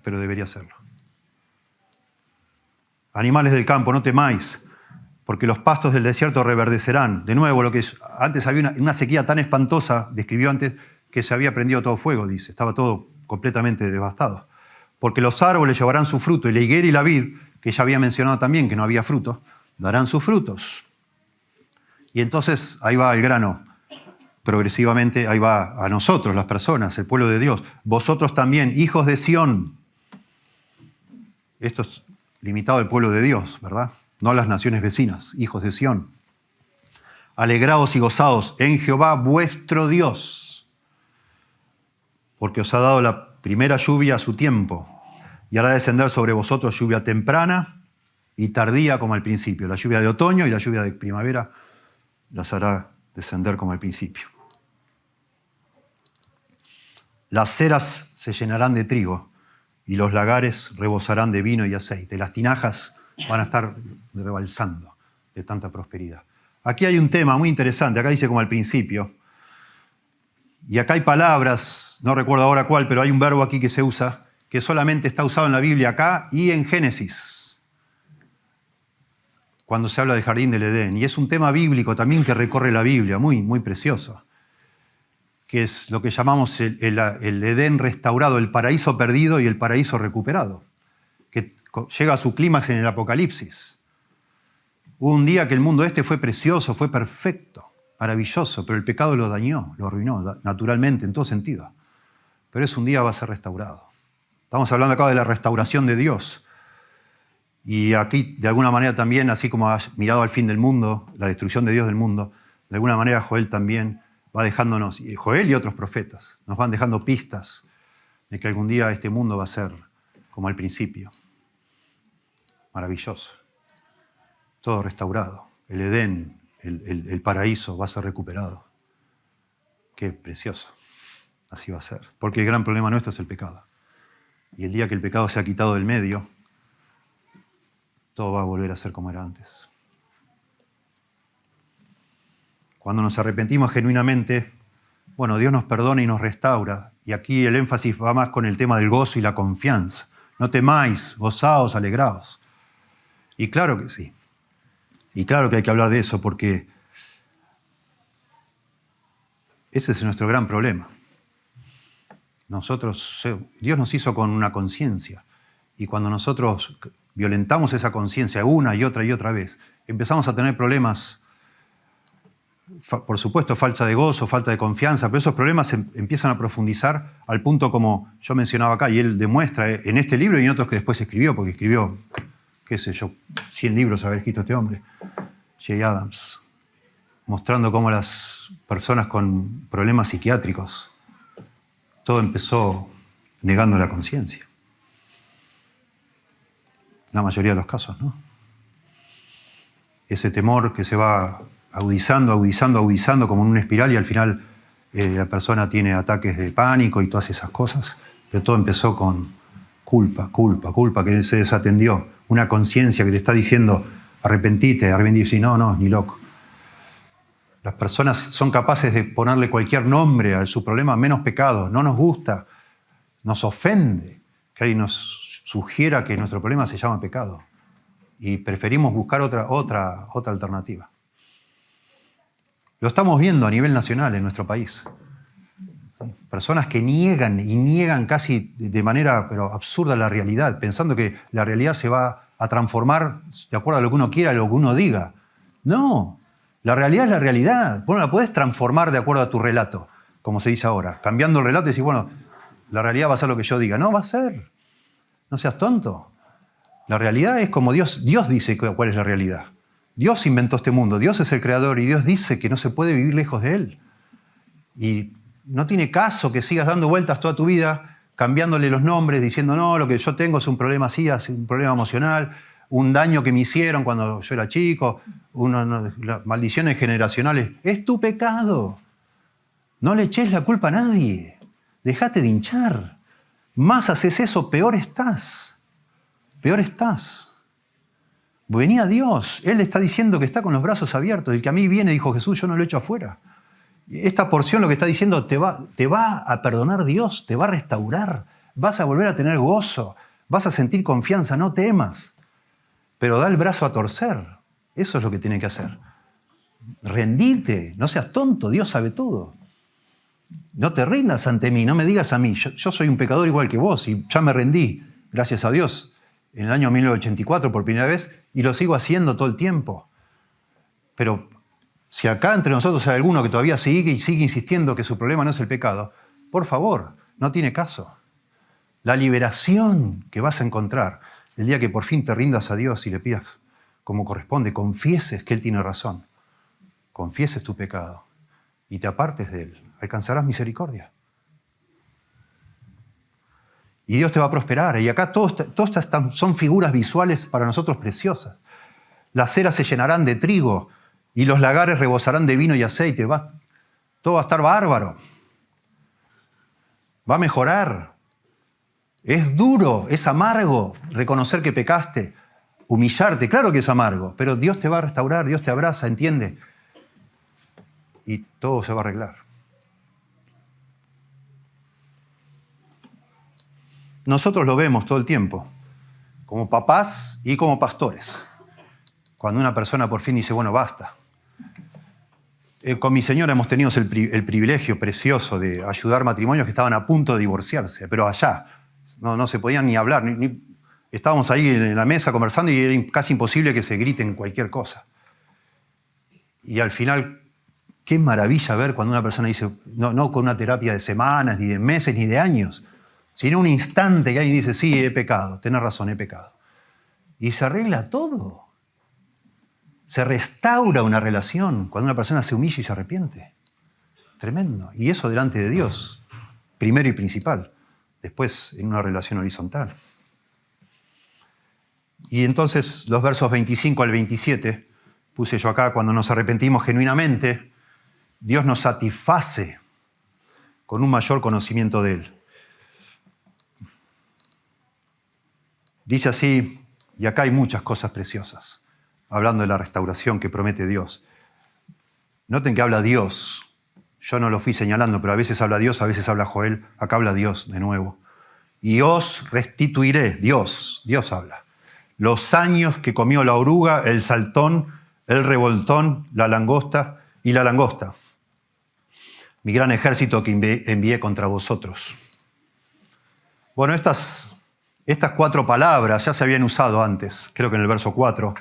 pero debería hacerlo. Animales del campo, no temáis, porque los pastos del desierto reverdecerán. De nuevo, lo que antes había una sequía tan espantosa, describió antes, que se había prendido todo fuego, dice. Estaba todo completamente devastado. Porque los árboles llevarán su fruto, y la higuera y la vid, que ya había mencionado también que no había fruto, darán sus frutos. Y entonces ahí va el grano, progresivamente ahí va a nosotros, las personas, el pueblo de Dios. Vosotros también, hijos de Sión. Esto es limitado al pueblo de Dios, ¿verdad? No a las naciones vecinas, hijos de Sión. Alegraos y gozaos en Jehová vuestro Dios, porque os ha dado la primera lluvia a su tiempo, y hará descender sobre vosotros lluvia temprana y tardía como al principio. La lluvia de otoño y la lluvia de primavera las hará descender como al principio. Las ceras se llenarán de trigo y los lagares rebosarán de vino y aceite. Las tinajas van a estar rebalsando de tanta prosperidad. Aquí hay un tema muy interesante. Acá dice como al principio. Y acá hay palabras, no recuerdo ahora cuál, pero hay un verbo aquí que se usa, que solamente está usado en la Biblia acá y en Génesis, cuando se habla del jardín del Edén. Y es un tema bíblico también que recorre la Biblia, muy, muy precioso, que es lo que llamamos el Edén restaurado, el paraíso perdido y el paraíso recuperado, que llega a su clímax en el Apocalipsis. Hubo un día que el mundo fue precioso, fue perfecto, maravilloso, pero el pecado lo dañó, lo arruinó, naturalmente, en todo sentido. Pero un día va a ser restaurado. Estamos hablando acá de la restauración de Dios. Y aquí, de alguna manera también, así como has mirado al fin del mundo, la destrucción de Dios del mundo, de alguna manera Joel también va dejándonos, y Joel y otros profetas, nos van dejando pistas de que algún día este mundo va a ser como al principio. Maravilloso. Todo restaurado. El Edén, el paraíso va a ser recuperado. Qué precioso. Así va a ser. Porque el gran problema nuestro es el pecado. Y el día que el pecado se ha quitado del medio, todo va a volver a ser como era antes. Cuando nos arrepentimos genuinamente, bueno, Dios nos perdona y nos restaura. Y aquí el énfasis va más con el tema del gozo y la confianza. No temáis, gozaos, alegraos. Y claro que sí. Y claro que hay que hablar de eso porque ese es nuestro gran problema. Dios nos hizo con una conciencia. Y cuando nosotros violentamos esa conciencia una y otra vez, empezamos a tener problemas, por supuesto, falta de gozo, falta de confianza, pero esos problemas empiezan a profundizar al punto como yo mencionaba acá, y él demuestra en este libro y en otros que después escribió, porque escribió, qué sé yo, 100 libros haber escrito este hombre, Jay Adams, mostrando cómo las personas con problemas psiquiátricos, todo empezó negando la conciencia. La mayoría de los casos, ¿no? Ese temor que se va agudizando como en una espiral y al final la persona tiene ataques de pánico y todas esas cosas, pero todo empezó con culpa, que se desatendió. Una conciencia que te está diciendo arrepentite, y no, ni loco. Las personas son capaces de ponerle cualquier nombre a su problema, menos pecado. No nos gusta, nos ofende que alguien nos sugiera que nuestro problema se llama pecado. Y preferimos buscar otra alternativa. Lo estamos viendo a nivel nacional en nuestro país. Personas que niegan casi de manera pero absurda la realidad, pensando que la realidad se va a transformar de acuerdo a lo que uno quiera, a lo que uno diga. No, la realidad es la realidad. Vos no la podés transformar de acuerdo a tu relato, como se dice ahora. Cambiando el relato y decir, bueno, la realidad va a ser lo que yo diga. No, va a ser. No seas tonto. La realidad es como Dios dice cuál es la realidad. Dios inventó este mundo, Dios es el creador y Dios dice que no se puede vivir lejos de Él. Y no tiene caso que sigas dando vueltas toda tu vida, cambiándole los nombres, diciendo, no, lo que yo tengo es un problema así, es un problema emocional, un daño que me hicieron cuando yo era chico, maldiciones generacionales. Es tu pecado. No le eches la culpa a nadie. Dejate de hinchar. Más haces eso, peor estás. Peor estás. Vení a Dios. Él está diciendo que está con los brazos abiertos. El que a mí viene, dijo Jesús, yo no lo echo afuera. Esta porción lo que está diciendo, te va a perdonar Dios, te va a restaurar. Vas a volver a tener gozo. Vas a sentir confianza, no temas. Pero da el brazo a torcer. Eso es lo que tiene que hacer. Rendite, no seas tonto, Dios sabe todo. No te rindas ante mí, no me digas a mí. Yo soy un pecador igual que vos y ya me rendí, gracias a Dios, en el año 1984 por primera vez y lo sigo haciendo todo el tiempo. Pero si acá entre nosotros hay alguno que todavía sigue insistiendo que su problema no es el pecado, por favor, no tiene caso. La liberación que vas a encontrar el día que por fin te rindas a Dios y le pidas como corresponde, confieses que Él tiene razón, confieses tu pecado y te apartes de Él, alcanzarás misericordia. Y Dios te va a prosperar. Y acá todas estas son figuras visuales para nosotros preciosas. Las eras se llenarán de trigo y los lagares rebosarán de vino y aceite. Todo va a estar bárbaro. Va a mejorar. Es duro, es amargo reconocer que pecaste, humillarte. Claro que es amargo, pero Dios te va a restaurar, Dios te abraza, entiende. Y todo se va a arreglar. Nosotros lo vemos todo el tiempo, como papás y como pastores. Cuando una persona por fin dice, bueno, basta. Con mi señora hemos tenido el privilegio precioso de ayudar matrimonios que estaban a punto de divorciarse, pero allá no se podían ni hablar. Estábamos ahí en la mesa conversando y era casi imposible que se griten cualquier cosa. Y al final, qué maravilla ver cuando una persona dice, no con una terapia de semanas, ni de meses, ni de años, sino un instante que alguien dice, sí, he pecado, tenés razón, he pecado. y se arregla todo. Se restaura una relación cuando una persona se humilla y se arrepiente. Tremendo. Y eso delante de Dios, primero y principal. Después en una relación horizontal. Y entonces los versos 25 al 27, puse yo acá, cuando nos arrepentimos genuinamente, Dios nos satisface con un mayor conocimiento de Él. Dice así, y acá hay muchas cosas preciosas, hablando de la restauración que promete Dios. Noten que habla Dios. Yo no lo fui señalando, pero a veces habla Dios, a veces habla Joel. Acá habla Dios de nuevo. Y os restituiré, Dios habla, los años que comió la oruga, el saltón, el revoltón, la langosta y la langosta. Mi gran ejército que envié contra vosotros. Bueno, estas 4 palabras ya se habían usado antes. Creo que en el verso 4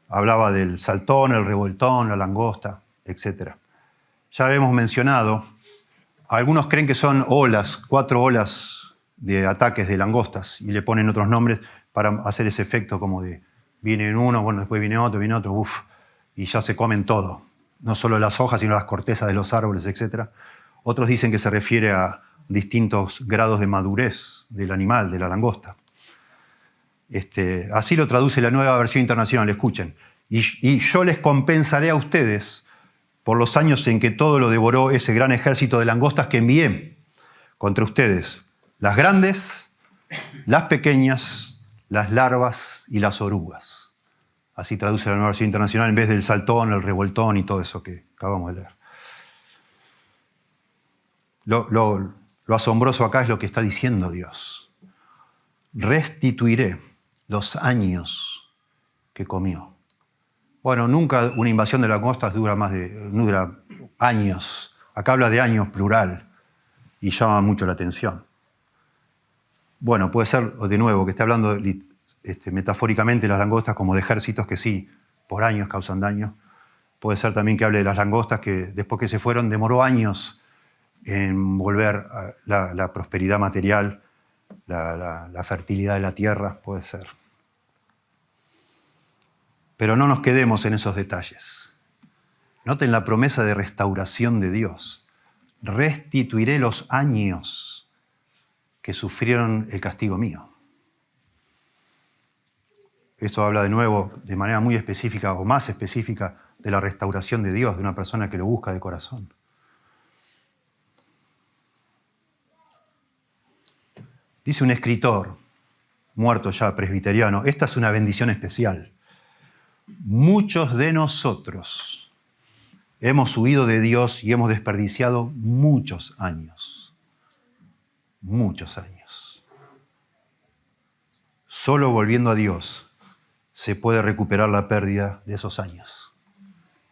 hablaba del saltón, el revoltón, la langosta, etc. Ya habíamos mencionado, algunos creen que son olas, 4 olas de ataques de langostas, y le ponen otros nombres para hacer ese efecto como de viene uno, bueno, después viene otro, y ya se comen todo. No solo las hojas, sino las cortezas de los árboles, etc. Otros dicen que se refiere a distintos grados de madurez del animal, de la langosta. Así lo traduce la Nueva Versión Internacional, escuchen. Y yo les compensaré a ustedes por los años en que todo lo devoró ese gran ejército de langostas que envié contra ustedes. Las grandes, las pequeñas, las larvas y las orugas. Así traduce la Nueva Versión Internacional en vez del saltón, el revoltón y todo eso que acabamos de leer. Lo asombroso acá es lo que está diciendo Dios. Restituiré los años que comió. Bueno, nunca una invasión de langostas dura años. Acá habla de años plural y llama mucho la atención. Bueno, puede ser, de nuevo, que esté hablando metafóricamente las langostas como de ejércitos que sí, por años causan daño. Puede ser también que hable de las langostas que después que se fueron demoró años en volver a la prosperidad material, la fertilidad de la tierra, puede ser. Pero no nos quedemos en esos detalles. Noten la promesa de restauración de Dios. Restituiré los años que sufrieron el castigo mío. Esto habla de nuevo, de manera muy específica o más específica, de la restauración de Dios, de una persona que lo busca de corazón. Dice un escritor, muerto ya, presbiteriano, esta es una bendición especial. Muchos de nosotros hemos huido de Dios y hemos desperdiciado muchos años. Muchos años. Solo volviendo a Dios se puede recuperar la pérdida de esos años.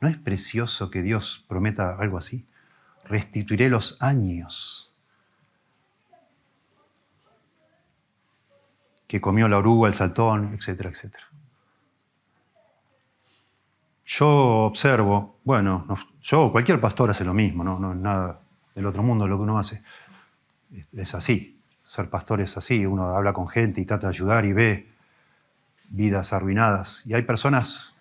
¿No es precioso que Dios prometa algo así? Restituiré los años que comió la oruga, el saltón, etcétera, etcétera. Yo observo, cualquier pastor hace lo mismo, no es nada del otro mundo lo que uno hace. Es así, ser pastor es así, uno habla con gente y trata de ayudar y ve vidas arruinadas. Y hay personas,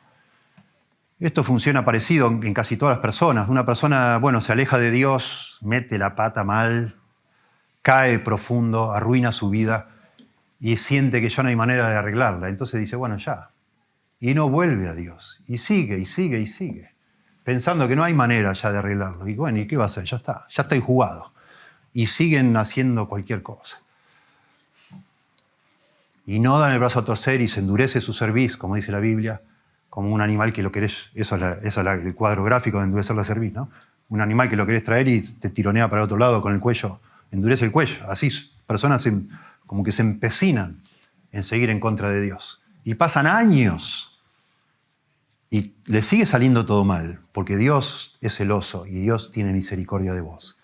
esto funciona parecido en casi todas las personas. Una persona, se aleja de Dios, mete la pata mal, cae profundo, arruina su vida y siente que ya no hay manera de arreglarla. Entonces dice, ya. Y no vuelve a Dios. Y sigue, y sigue, y sigue. Pensando que no hay manera ya de arreglarlo. Y ¿y qué va a hacer? Ya está jugado. Y siguen haciendo cualquier cosa. Y no dan el brazo a torcer y se endurece su cerviz, como dice la Biblia, como un animal que lo querés, eso es el cuadro gráfico de endurecer la cerviz, ¿no? Un animal que lo querés traer y te tironea para el otro lado con el cuello, endurece el cuello. Así personas como que se empecinan en seguir en contra de Dios. Y pasan años y le sigue saliendo todo mal, porque Dios es celoso y Dios tiene misericordia de vos.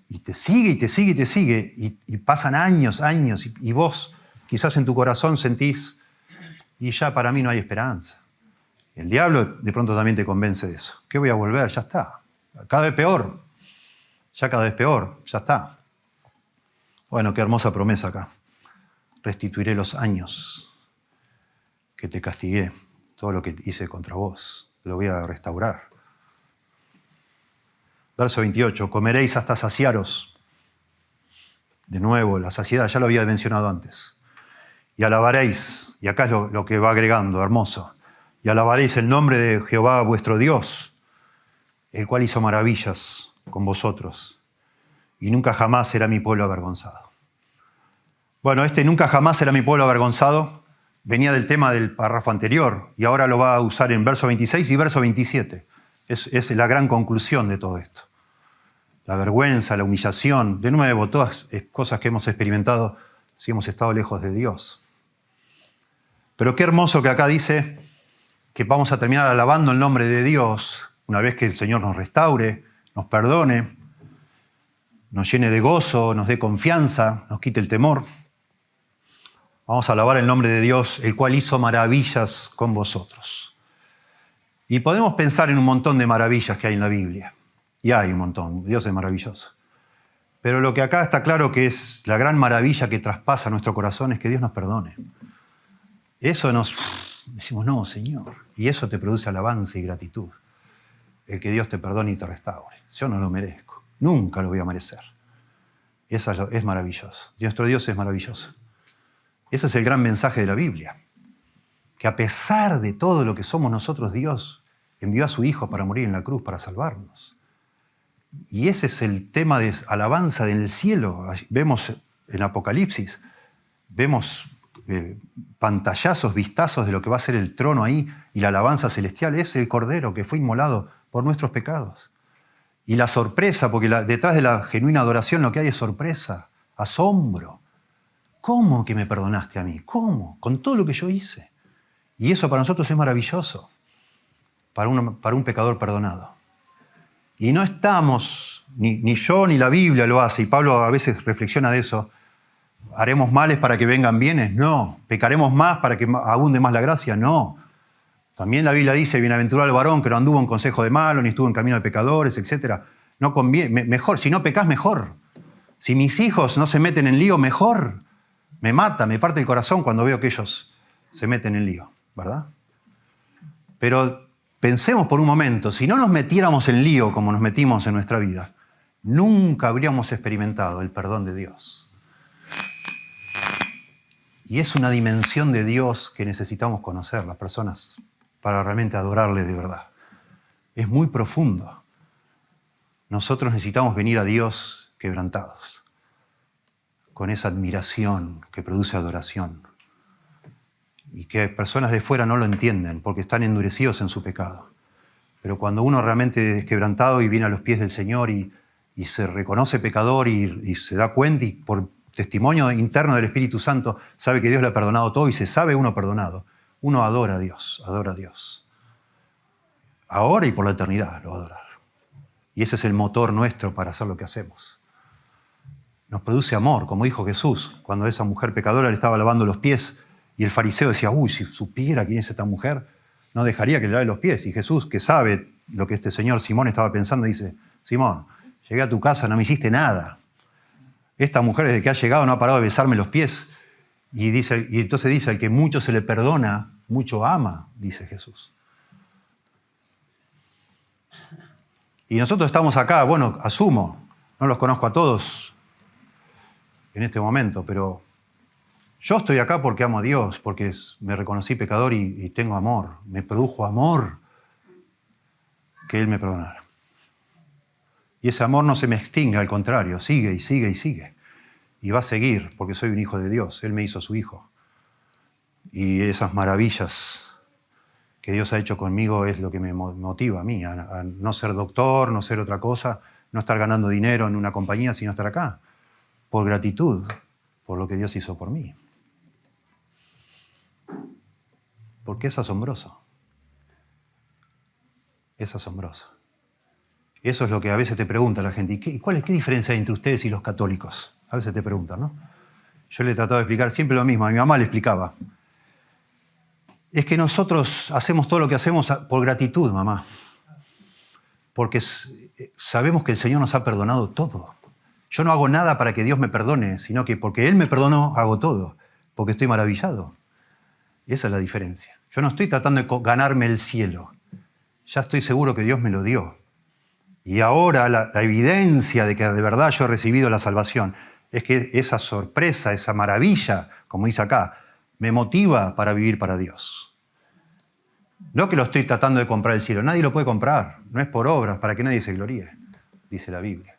Y te sigue, y te sigue, y te sigue, y pasan años, y vos quizás en tu corazón sentís, y ya para mí no hay esperanza. El diablo de pronto también te convence de eso. ¿Qué voy a volver? Ya está. Cada vez peor. Ya está. Bueno, qué hermosa promesa acá. Restituiré los años que te castigué, todo lo que hice contra vos, lo voy a restaurar. Verso 28, comeréis hasta saciaros. De nuevo, la saciedad, ya lo había mencionado antes. Y alabaréis, y acá es lo que va agregando, hermoso, y alabaréis el nombre de Jehová vuestro Dios, el cual hizo maravillas con vosotros, y nunca jamás será mi pueblo avergonzado. Bueno, nunca jamás será mi pueblo avergonzado venía del tema del párrafo anterior, y ahora lo va a usar en verso 26 y verso 27. Es la gran conclusión de todo esto. La vergüenza, la humillación, de nuevo, todas cosas que hemos experimentado si hemos estado lejos de Dios. Pero qué hermoso que acá dice que vamos a terminar alabando el nombre de Dios una vez que el Señor nos restaure, nos perdone, nos llene de gozo, nos dé confianza, nos quite el temor. Vamos a alabar el nombre de Dios, el cual hizo maravillas con vosotros. Y podemos pensar en un montón de maravillas que hay en la Biblia. Y hay un montón, Dios es maravilloso. Pero lo que acá está claro que es la gran maravilla que traspasa nuestro corazón es que Dios nos perdone. Eso decimos, no, Señor. Y eso te produce alabanza y gratitud. El que Dios te perdone y te restaure. Yo no lo merezco. Nunca lo voy a merecer. Eso es maravilloso. Nuestro Dios es maravilloso. Ese es el gran mensaje de la Biblia. Que a pesar de todo lo que somos nosotros, Dios envió a su Hijo para morir en la cruz, para salvarnos. Y ese es el tema de alabanza en el cielo. Vemos en Apocalipsis, vemos pantallazos, vistazos de lo que va a ser el trono ahí, y la alabanza celestial es el Cordero que fue inmolado por nuestros pecados. Y la sorpresa, porque detrás de la genuina adoración lo que hay es sorpresa, asombro. ¿Cómo que me perdonaste a mí? ¿Cómo? Con todo lo que yo hice. Y eso para nosotros es maravilloso, para un pecador perdonado. Y no estamos, ni yo ni la Biblia lo hace, y Pablo a veces reflexiona de eso, ¿haremos males para que vengan bienes? No. ¿Pecaremos más para que abunde más la gracia? No. También la Biblia dice, bienaventurado el varón que no anduvo en consejo de malos, ni estuvo en camino de pecadores, etc. No conviene, mejor, si no pecás, mejor. Si mis hijos no se meten en lío, mejor. Me mata, me parte el corazón cuando veo que ellos se meten en lío, ¿verdad? Pero pensemos por un momento, si no nos metiéramos en lío como nos metimos en nuestra vida, nunca habríamos experimentado el perdón de Dios. Y es una dimensión de Dios que necesitamos conocer las personas para realmente adorarle de verdad. Es muy profundo. Nosotros necesitamos venir a Dios quebrantados, con esa admiración que produce adoración. Y que personas de fuera no lo entienden porque están endurecidos en su pecado. Pero cuando uno realmente es quebrantado y viene a los pies del Señor y se reconoce pecador y se da cuenta y por testimonio interno del Espíritu Santo sabe que Dios le ha perdonado todo y se sabe uno perdonado, uno adora a Dios, adora a Dios. Ahora y por la eternidad lo va a adorar. Y ese es el motor nuestro para hacer lo que hacemos. Nos produce amor, como dijo Jesús, cuando esa mujer pecadora le estaba lavando los pies y el fariseo decía, uy, si supiera quién es esta mujer, no dejaría que le lave los pies. Y Jesús, que sabe lo que este señor Simón estaba pensando, dice, Simón, llegué a tu casa, no me hiciste nada. Esta mujer desde que ha llegado no ha parado de besarme los pies. Y entonces dice, al que mucho se le perdona, mucho ama, dice Jesús. Y nosotros estamos acá, bueno, asumo, no los conozco a todos en este momento, pero yo estoy acá porque amo a Dios, porque me reconocí pecador y tengo amor. Me produjo amor que Él me perdonara. Y ese amor no se me extingue, al contrario, sigue y sigue y sigue. Y va a seguir porque soy un hijo de Dios. Él me hizo su hijo. Y esas maravillas que Dios ha hecho conmigo es lo que me motiva a mí, a no ser doctor, no ser otra cosa, no estar ganando dinero en una compañía, sino estar acá, por gratitud, por lo que Dios hizo por mí. Porque es asombroso. Es asombroso. Eso es lo que a veces te pregunta la gente. ¿Qué diferencia hay entre ustedes y los católicos? A veces te preguntan, ¿no? Yo le he tratado de explicar siempre lo mismo. A mi mamá le explicaba. Es que nosotros hacemos todo lo que hacemos por gratitud, mamá. Porque sabemos que el Señor nos ha perdonado todo. Yo no hago nada para que Dios me perdone, sino que porque Él me perdonó, hago todo. Porque estoy maravillado. Y esa es la diferencia. Yo no estoy tratando de ganarme el cielo. Ya estoy seguro que Dios me lo dio. Y ahora la evidencia de que de verdad yo he recibido la salvación es que esa sorpresa, esa maravilla, como dice acá, me motiva para vivir para Dios. No que lo estoy tratando de comprar el cielo. Nadie lo puede comprar. No es por obras, para que nadie se gloríe, dice la Biblia.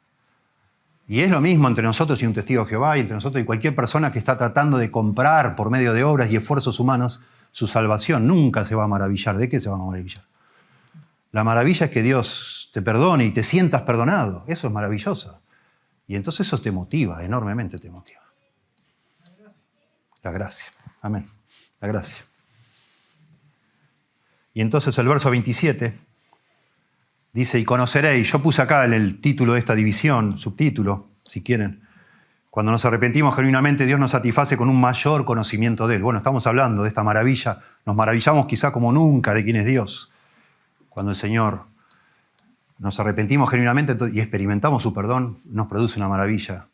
Y es lo mismo entre nosotros y un testigo de Jehová, y entre nosotros y cualquier persona que está tratando de comprar por medio de obras y esfuerzos humanos su salvación. Nunca se va a maravillar. ¿De qué se va a maravillar? La maravilla es que Dios te perdone y te sientas perdonado. Eso es maravilloso. Y entonces eso te motiva, enormemente te motiva. La gracia. Amén. La gracia. Y entonces el verso 27 dice, y conoceréis, yo puse acá en el título de esta división, subtítulo, si quieren, cuando nos arrepentimos genuinamente, Dios nos satisface con un mayor conocimiento de Él. Bueno, estamos hablando de esta maravilla, nos maravillamos quizá como nunca de quién es Dios. Cuando el Señor nos arrepentimos genuinamente y experimentamos su perdón, nos produce una maravilla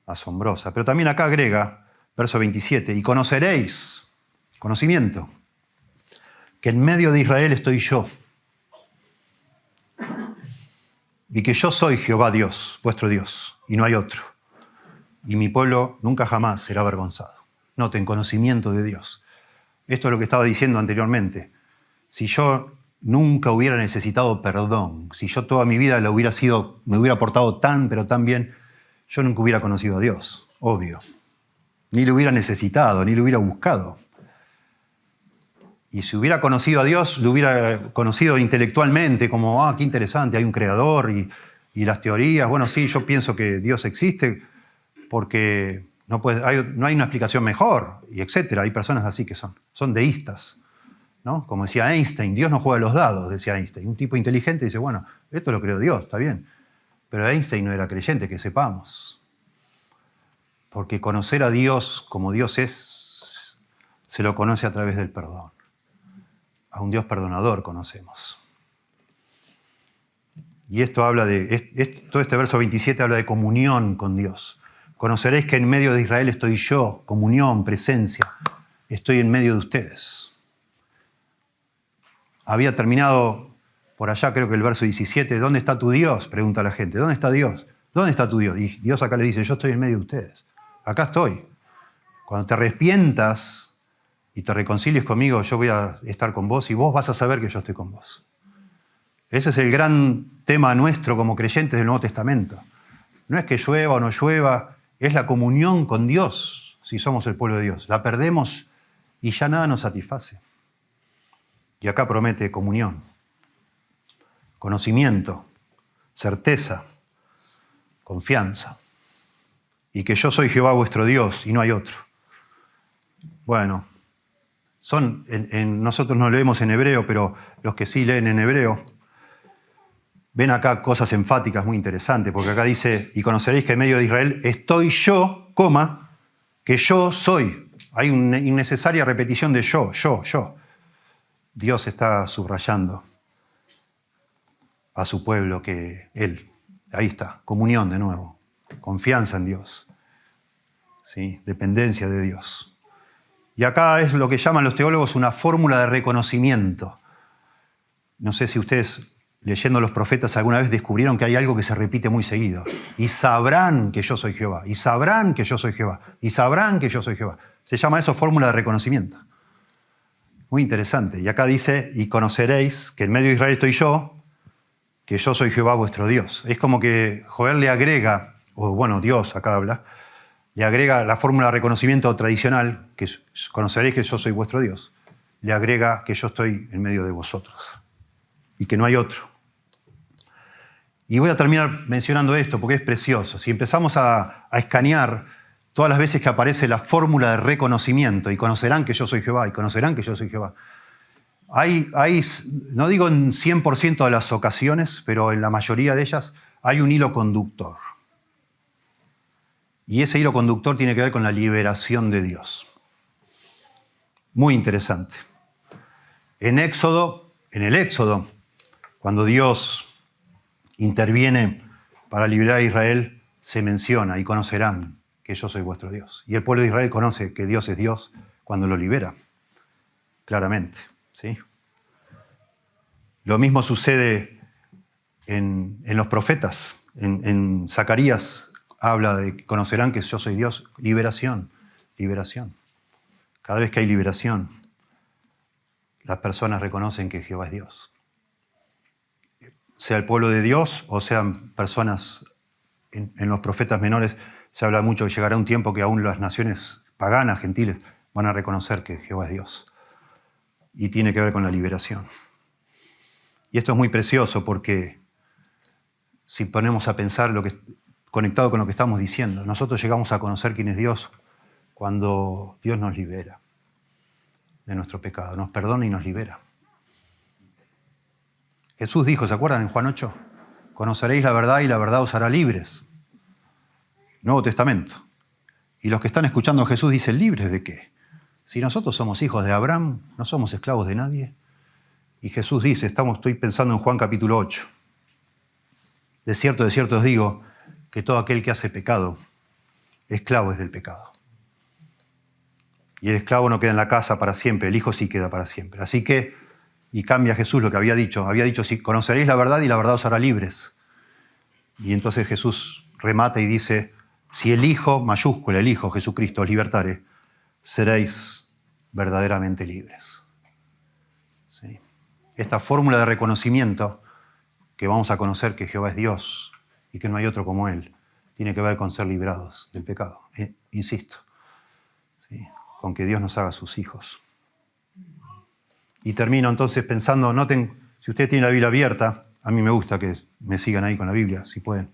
asombrosa. Pero también acá agrega, verso 27, y conoceréis, conocimiento, que en medio de Israel estoy yo, y que yo soy Jehová Dios, vuestro Dios, y no hay otro. Y mi pueblo nunca jamás será avergonzado. Noten, conocimiento de Dios. Esto es lo que estaba diciendo anteriormente. Si yo nunca hubiera necesitado perdón, si yo toda mi vida me hubiera portado tan, pero tan bien, yo nunca hubiera conocido a Dios, obvio. Ni lo hubiera necesitado, ni lo hubiera buscado. Y si hubiera conocido a Dios, lo hubiera conocido intelectualmente, como, qué interesante, hay un creador y las teorías. Bueno, sí, yo pienso que Dios existe porque no hay una explicación mejor, y etcétera. Hay personas así que son deístas, ¿no? Como decía Einstein, Dios no juega a los dados, decía Einstein. Un tipo inteligente dice, bueno, esto lo creó Dios, está bien. Pero Einstein no era creyente, que sepamos. Porque conocer a Dios como Dios es, se lo conoce a través del perdón. A un Dios perdonador conocemos. Y esto habla todo este verso 27 habla de comunión con Dios. Conoceréis que en medio de Israel estoy yo, comunión, presencia. Estoy en medio de ustedes. Había terminado por allá, creo que el verso 17, ¿dónde está tu Dios? Pregunta la gente. ¿Dónde está Dios? ¿Dónde está tu Dios? Y Dios acá le dice, yo estoy en medio de ustedes. Acá estoy. Cuando te arrepientas y te reconcilies conmigo, yo voy a estar con vos y vos vas a saber que yo estoy con vos. Ese es el gran tema nuestro como creyentes del Nuevo Testamento. No es que llueva o no llueva, es la comunión con Dios, si somos el pueblo de Dios. La perdemos y ya nada nos satisface. Y acá promete comunión, conocimiento, certeza, confianza. Y que yo soy Jehová vuestro Dios y no hay otro. Bueno, nosotros no leemos en hebreo, pero los que sí leen en hebreo, ven acá cosas enfáticas muy interesantes, porque acá dice, y conoceréis que en medio de Israel estoy yo, que yo soy. Hay una innecesaria repetición de yo. Dios está subrayando a su pueblo que Él, ahí está, comunión de nuevo, confianza en Dios, ¿sí? Dependencia de Dios. Y acá es lo que llaman los teólogos una fórmula de reconocimiento. No sé si ustedes, leyendo los profetas, alguna vez descubrieron que hay algo que se repite muy seguido. Y sabrán que yo soy Jehová, y sabrán que yo soy Jehová, y sabrán que yo soy Jehová. Se llama eso fórmula de reconocimiento. Muy interesante. Y acá dice, y conoceréis que en medio de Israel estoy yo, que yo soy Jehová vuestro Dios. Es como que Joel le agrega, Dios acá habla, le agrega la fórmula de reconocimiento tradicional, que conoceréis que yo soy vuestro Dios. Le agrega que yo estoy en medio de vosotros y que no hay otro. Y voy a terminar mencionando esto porque es precioso. Si empezamos a escanear todas las veces que aparece la fórmula de reconocimiento, y conocerán que yo soy Jehová, y conocerán que yo soy Jehová. Hay, no digo en 100% de las ocasiones, pero en la mayoría de ellas hay un hilo conductor. Y ese hilo conductor tiene que ver con la liberación de Dios. Muy interesante. En el Éxodo, cuando Dios interviene para liberar a Israel, se menciona, y conocerán que yo soy vuestro Dios. Y el pueblo de Israel conoce que Dios es Dios cuando lo libera. claramente. ¿Sí? Lo mismo sucede en los profetas. En Zacarías habla de conocerán que yo soy Dios. Liberación, liberación. Cada vez que hay liberación, las personas reconocen que Jehová es Dios. Sea el pueblo de Dios o sean personas en los profetas menores, se habla mucho que llegará un tiempo que aún las naciones paganas, gentiles, van a reconocer que Jehová es Dios. Y tiene que ver con la liberación. Y esto es muy precioso porque si ponemos a pensar conectado con lo que estamos diciendo, nosotros llegamos a conocer quién es Dios cuando Dios nos libera de nuestro pecado, nos perdona y nos libera. Jesús dijo, ¿se acuerdan en Juan 8? Conoceréis la verdad y la verdad os hará libres. Nuevo Testamento. Y los que están escuchando a Jesús dicen, ¿libres de qué? Si nosotros somos hijos de Abraham, no somos esclavos de nadie. Y Jesús dice, estoy pensando en Juan capítulo 8. De cierto os digo que todo aquel que hace pecado, esclavo es del pecado. Y el esclavo no queda en la casa para siempre, el hijo sí queda para siempre. Así que, y cambia Jesús lo que había dicho, si conoceréis la verdad y la verdad os hará libres. Y entonces Jesús remata y dice, si el Hijo, mayúscula, el Hijo, Jesucristo, os libertare, seréis verdaderamente libres. ¿Sí? Esta fórmula de reconocimiento que vamos a conocer que Jehová es Dios y que no hay otro como Él, tiene que ver con ser librados del pecado. Insisto, ¿sí? Con que Dios nos haga sus hijos. Y termino entonces pensando, noten, si usted tiene la Biblia abierta, a mí me gusta que me sigan ahí con la Biblia, si pueden,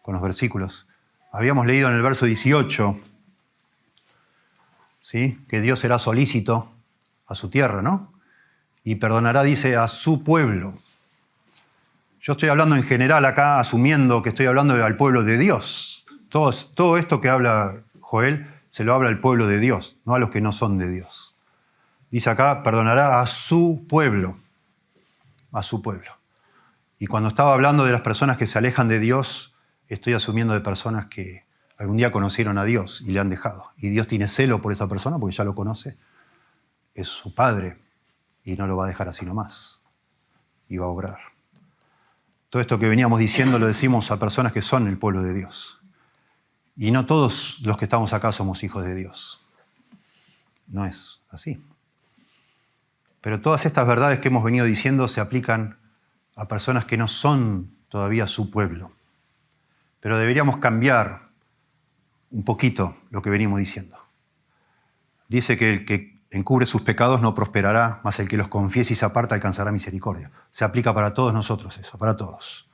con los versículos. Habíamos leído en el verso 18, ¿sí? Que Dios será solícito a su tierra, ¿no? Y perdonará, dice, a su pueblo. Yo estoy hablando en general acá, asumiendo que estoy hablando al pueblo de Dios. Todo esto que habla Joel se lo habla al pueblo de Dios, no a los que no son de Dios. Dice acá, perdonará a su pueblo. A su pueblo. Y cuando estaba hablando de las personas que se alejan de Dios, estoy asumiendo de personas que algún día conocieron a Dios y le han dejado. Y Dios tiene celo por esa persona porque ya lo conoce. Es su padre y no lo va a dejar así nomás. Y va a obrar. Todo esto que veníamos diciendo lo decimos a personas que son el pueblo de Dios. Y no todos los que estamos acá somos hijos de Dios. No es así. Pero todas estas verdades que hemos venido diciendo se aplican a personas que no son todavía su pueblo. Pero deberíamos cambiar un poquito lo que venimos diciendo. Dice que el que encubre sus pecados no prosperará, mas el que los confiese y se aparta alcanzará misericordia. Se aplica para todos nosotros eso, para todos.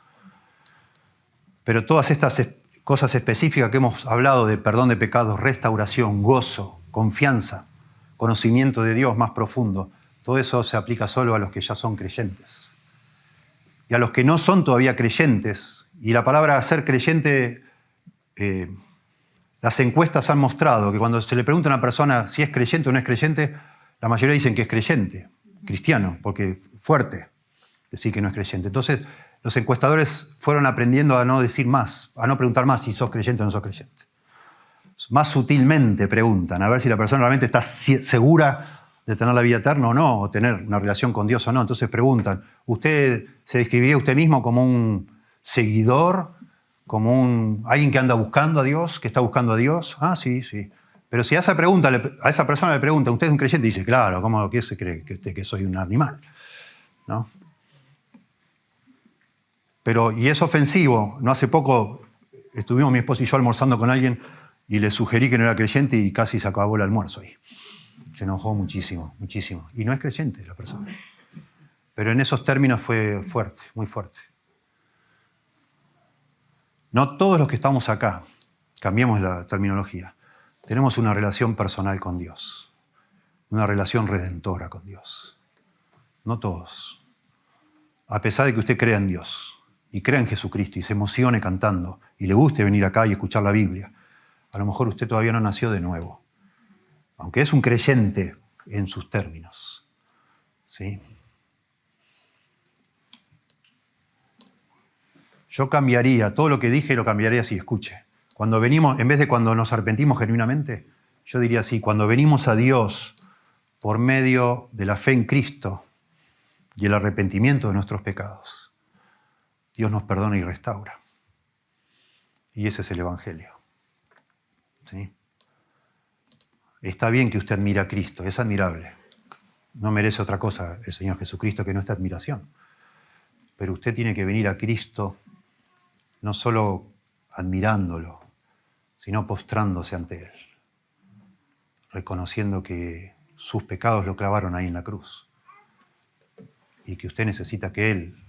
Pero todas estas cosas específicas que hemos hablado de perdón de pecados, restauración, gozo, confianza, conocimiento de Dios más profundo, todo eso se aplica solo a los que ya son creyentes. Y a los que no son todavía creyentes, y la palabra ser creyente, las encuestas han mostrado que cuando se le pregunta a una persona si es creyente o no es creyente, la mayoría dicen que es creyente, cristiano, porque es fuerte decir que no es creyente. Entonces, los encuestadores fueron aprendiendo a no decir más, a no preguntar más si sos creyente o no sos creyente. Más sutilmente preguntan, a ver si la persona realmente está segura de tener la vida eterna o no, o tener una relación con Dios o no. Entonces preguntan, ¿usted se describiría usted mismo como un seguidor, como alguien que anda buscando a Dios, que está buscando a Dios? Ah, sí, sí. Pero si a esa persona le pregunta, ¿usted es un creyente? Dice, claro, ¿cómo que se cree que soy un animal? ¿No? Pero, y es ofensivo. No hace poco estuvimos mi esposa y yo almorzando con alguien y le sugerí que no era creyente y casi se acabó el almuerzo ahí. Se enojó muchísimo, muchísimo. Y no es creyente la persona. Pero en esos términos fue fuerte, muy fuerte. No todos los que estamos acá, cambiemos la terminología, tenemos una relación personal con Dios. Una relación redentora con Dios. No todos. A pesar de que usted crea en Dios y crea en Jesucristo y se emocione cantando y le guste venir acá y escuchar la Biblia, a lo mejor usted todavía no nació de nuevo. Aunque es un creyente en sus términos. ¿Sí? Yo cambiaría, todo lo que dije lo cambiaría así, escuche. Cuando venimos, en vez de cuando nos arrepentimos genuinamente, yo diría así, cuando venimos a Dios por medio de la fe en Cristo y el arrepentimiento de nuestros pecados, Dios nos perdona y restaura. Y ese es el Evangelio. ¿Sí? Está bien que usted admire a Cristo, es admirable. No merece otra cosa el Señor Jesucristo que nuestra admiración. Pero usted tiene que venir a Cristo no solo admirándolo, sino postrándose ante Él, reconociendo que sus pecados lo clavaron ahí en la cruz y que usted necesita que Él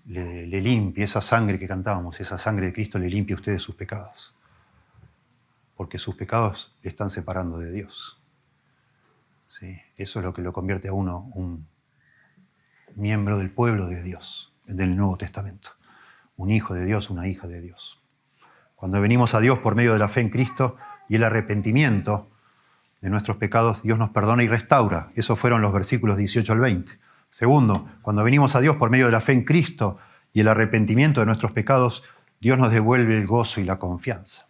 le limpie esa sangre que cantábamos, esa sangre de Cristo le limpie a usted de sus pecados, porque sus pecados le están separando de Dios. ¿Sí? Eso es lo que lo convierte a uno un miembro del pueblo de Dios, del Nuevo Testamento, un hijo de Dios, una hija de Dios. Cuando venimos a Dios por medio de la fe en Cristo y el arrepentimiento de nuestros pecados, Dios nos perdona y restaura. Esos fueron los versículos 18 al 20. Segundo, cuando venimos a Dios por medio de la fe en Cristo y el arrepentimiento de nuestros pecados, Dios nos devuelve el gozo y la confianza,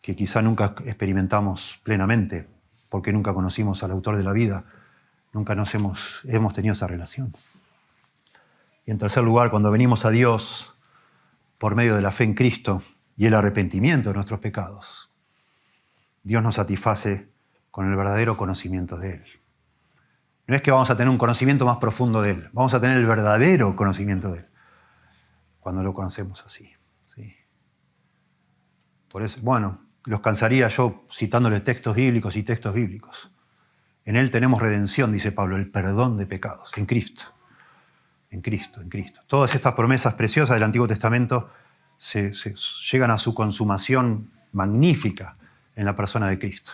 que quizá nunca experimentamos plenamente, porque nunca conocimos al autor de la vida, nunca hemos tenido esa relación. Y en tercer lugar, cuando venimos a Dios por medio de la fe en Cristo y el arrepentimiento de nuestros pecados, Dios nos satisface con el verdadero conocimiento de Él. No es que vamos a tener un conocimiento más profundo de Él, vamos a tener el verdadero conocimiento de Él, cuando lo conocemos así. ¿Sí? Por eso, bueno, los cansaría yo citándoles textos bíblicos y textos bíblicos. En Él tenemos redención, dice Pablo, el perdón de pecados, en Cristo. En Cristo, en Cristo. Todas estas promesas preciosas del Antiguo Testamento se llegan a su consumación magnífica en la persona de Cristo.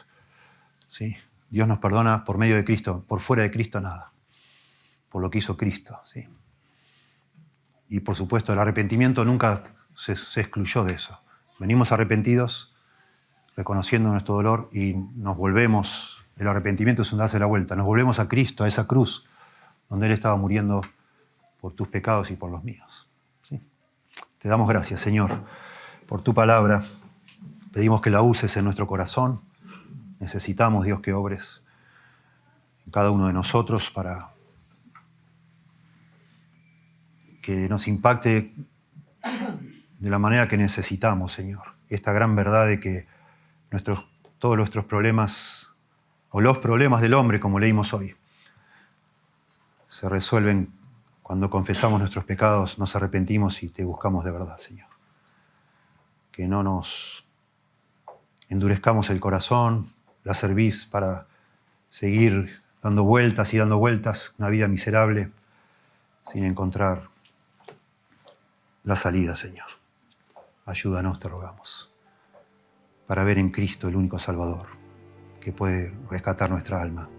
¿Sí? Dios nos perdona por medio de Cristo, por fuera de Cristo nada, por lo que hizo Cristo. ¿Sí? Y por supuesto el arrepentimiento nunca se excluyó de eso. Venimos arrepentidos, reconociendo nuestro dolor y nos volvemos, el arrepentimiento es un darse la vuelta, nos volvemos a Cristo, a esa cruz, donde Él estaba muriendo por tus pecados y por los míos. ¿Sí? Te damos gracias, Señor, por tu palabra. Pedimos que la uses en nuestro corazón. Necesitamos, Dios, que obres en cada uno de nosotros para que nos impacte de la manera que necesitamos, Señor. Esta gran verdad de que todos nuestros problemas, o los problemas del hombre, como leímos hoy, se resuelven cuando confesamos nuestros pecados, nos arrepentimos y te buscamos de verdad, Señor. Que no nos endurezcamos el corazón, la cerviz para seguir dando vueltas y dando vueltas, una vida miserable, sin encontrar la salida, Señor. Ayúdanos, te rogamos, para ver en Cristo el único Salvador que puede rescatar nuestra alma.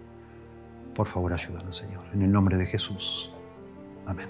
Por favor, ayúdanos, Señor. En el nombre de Jesús. Amén.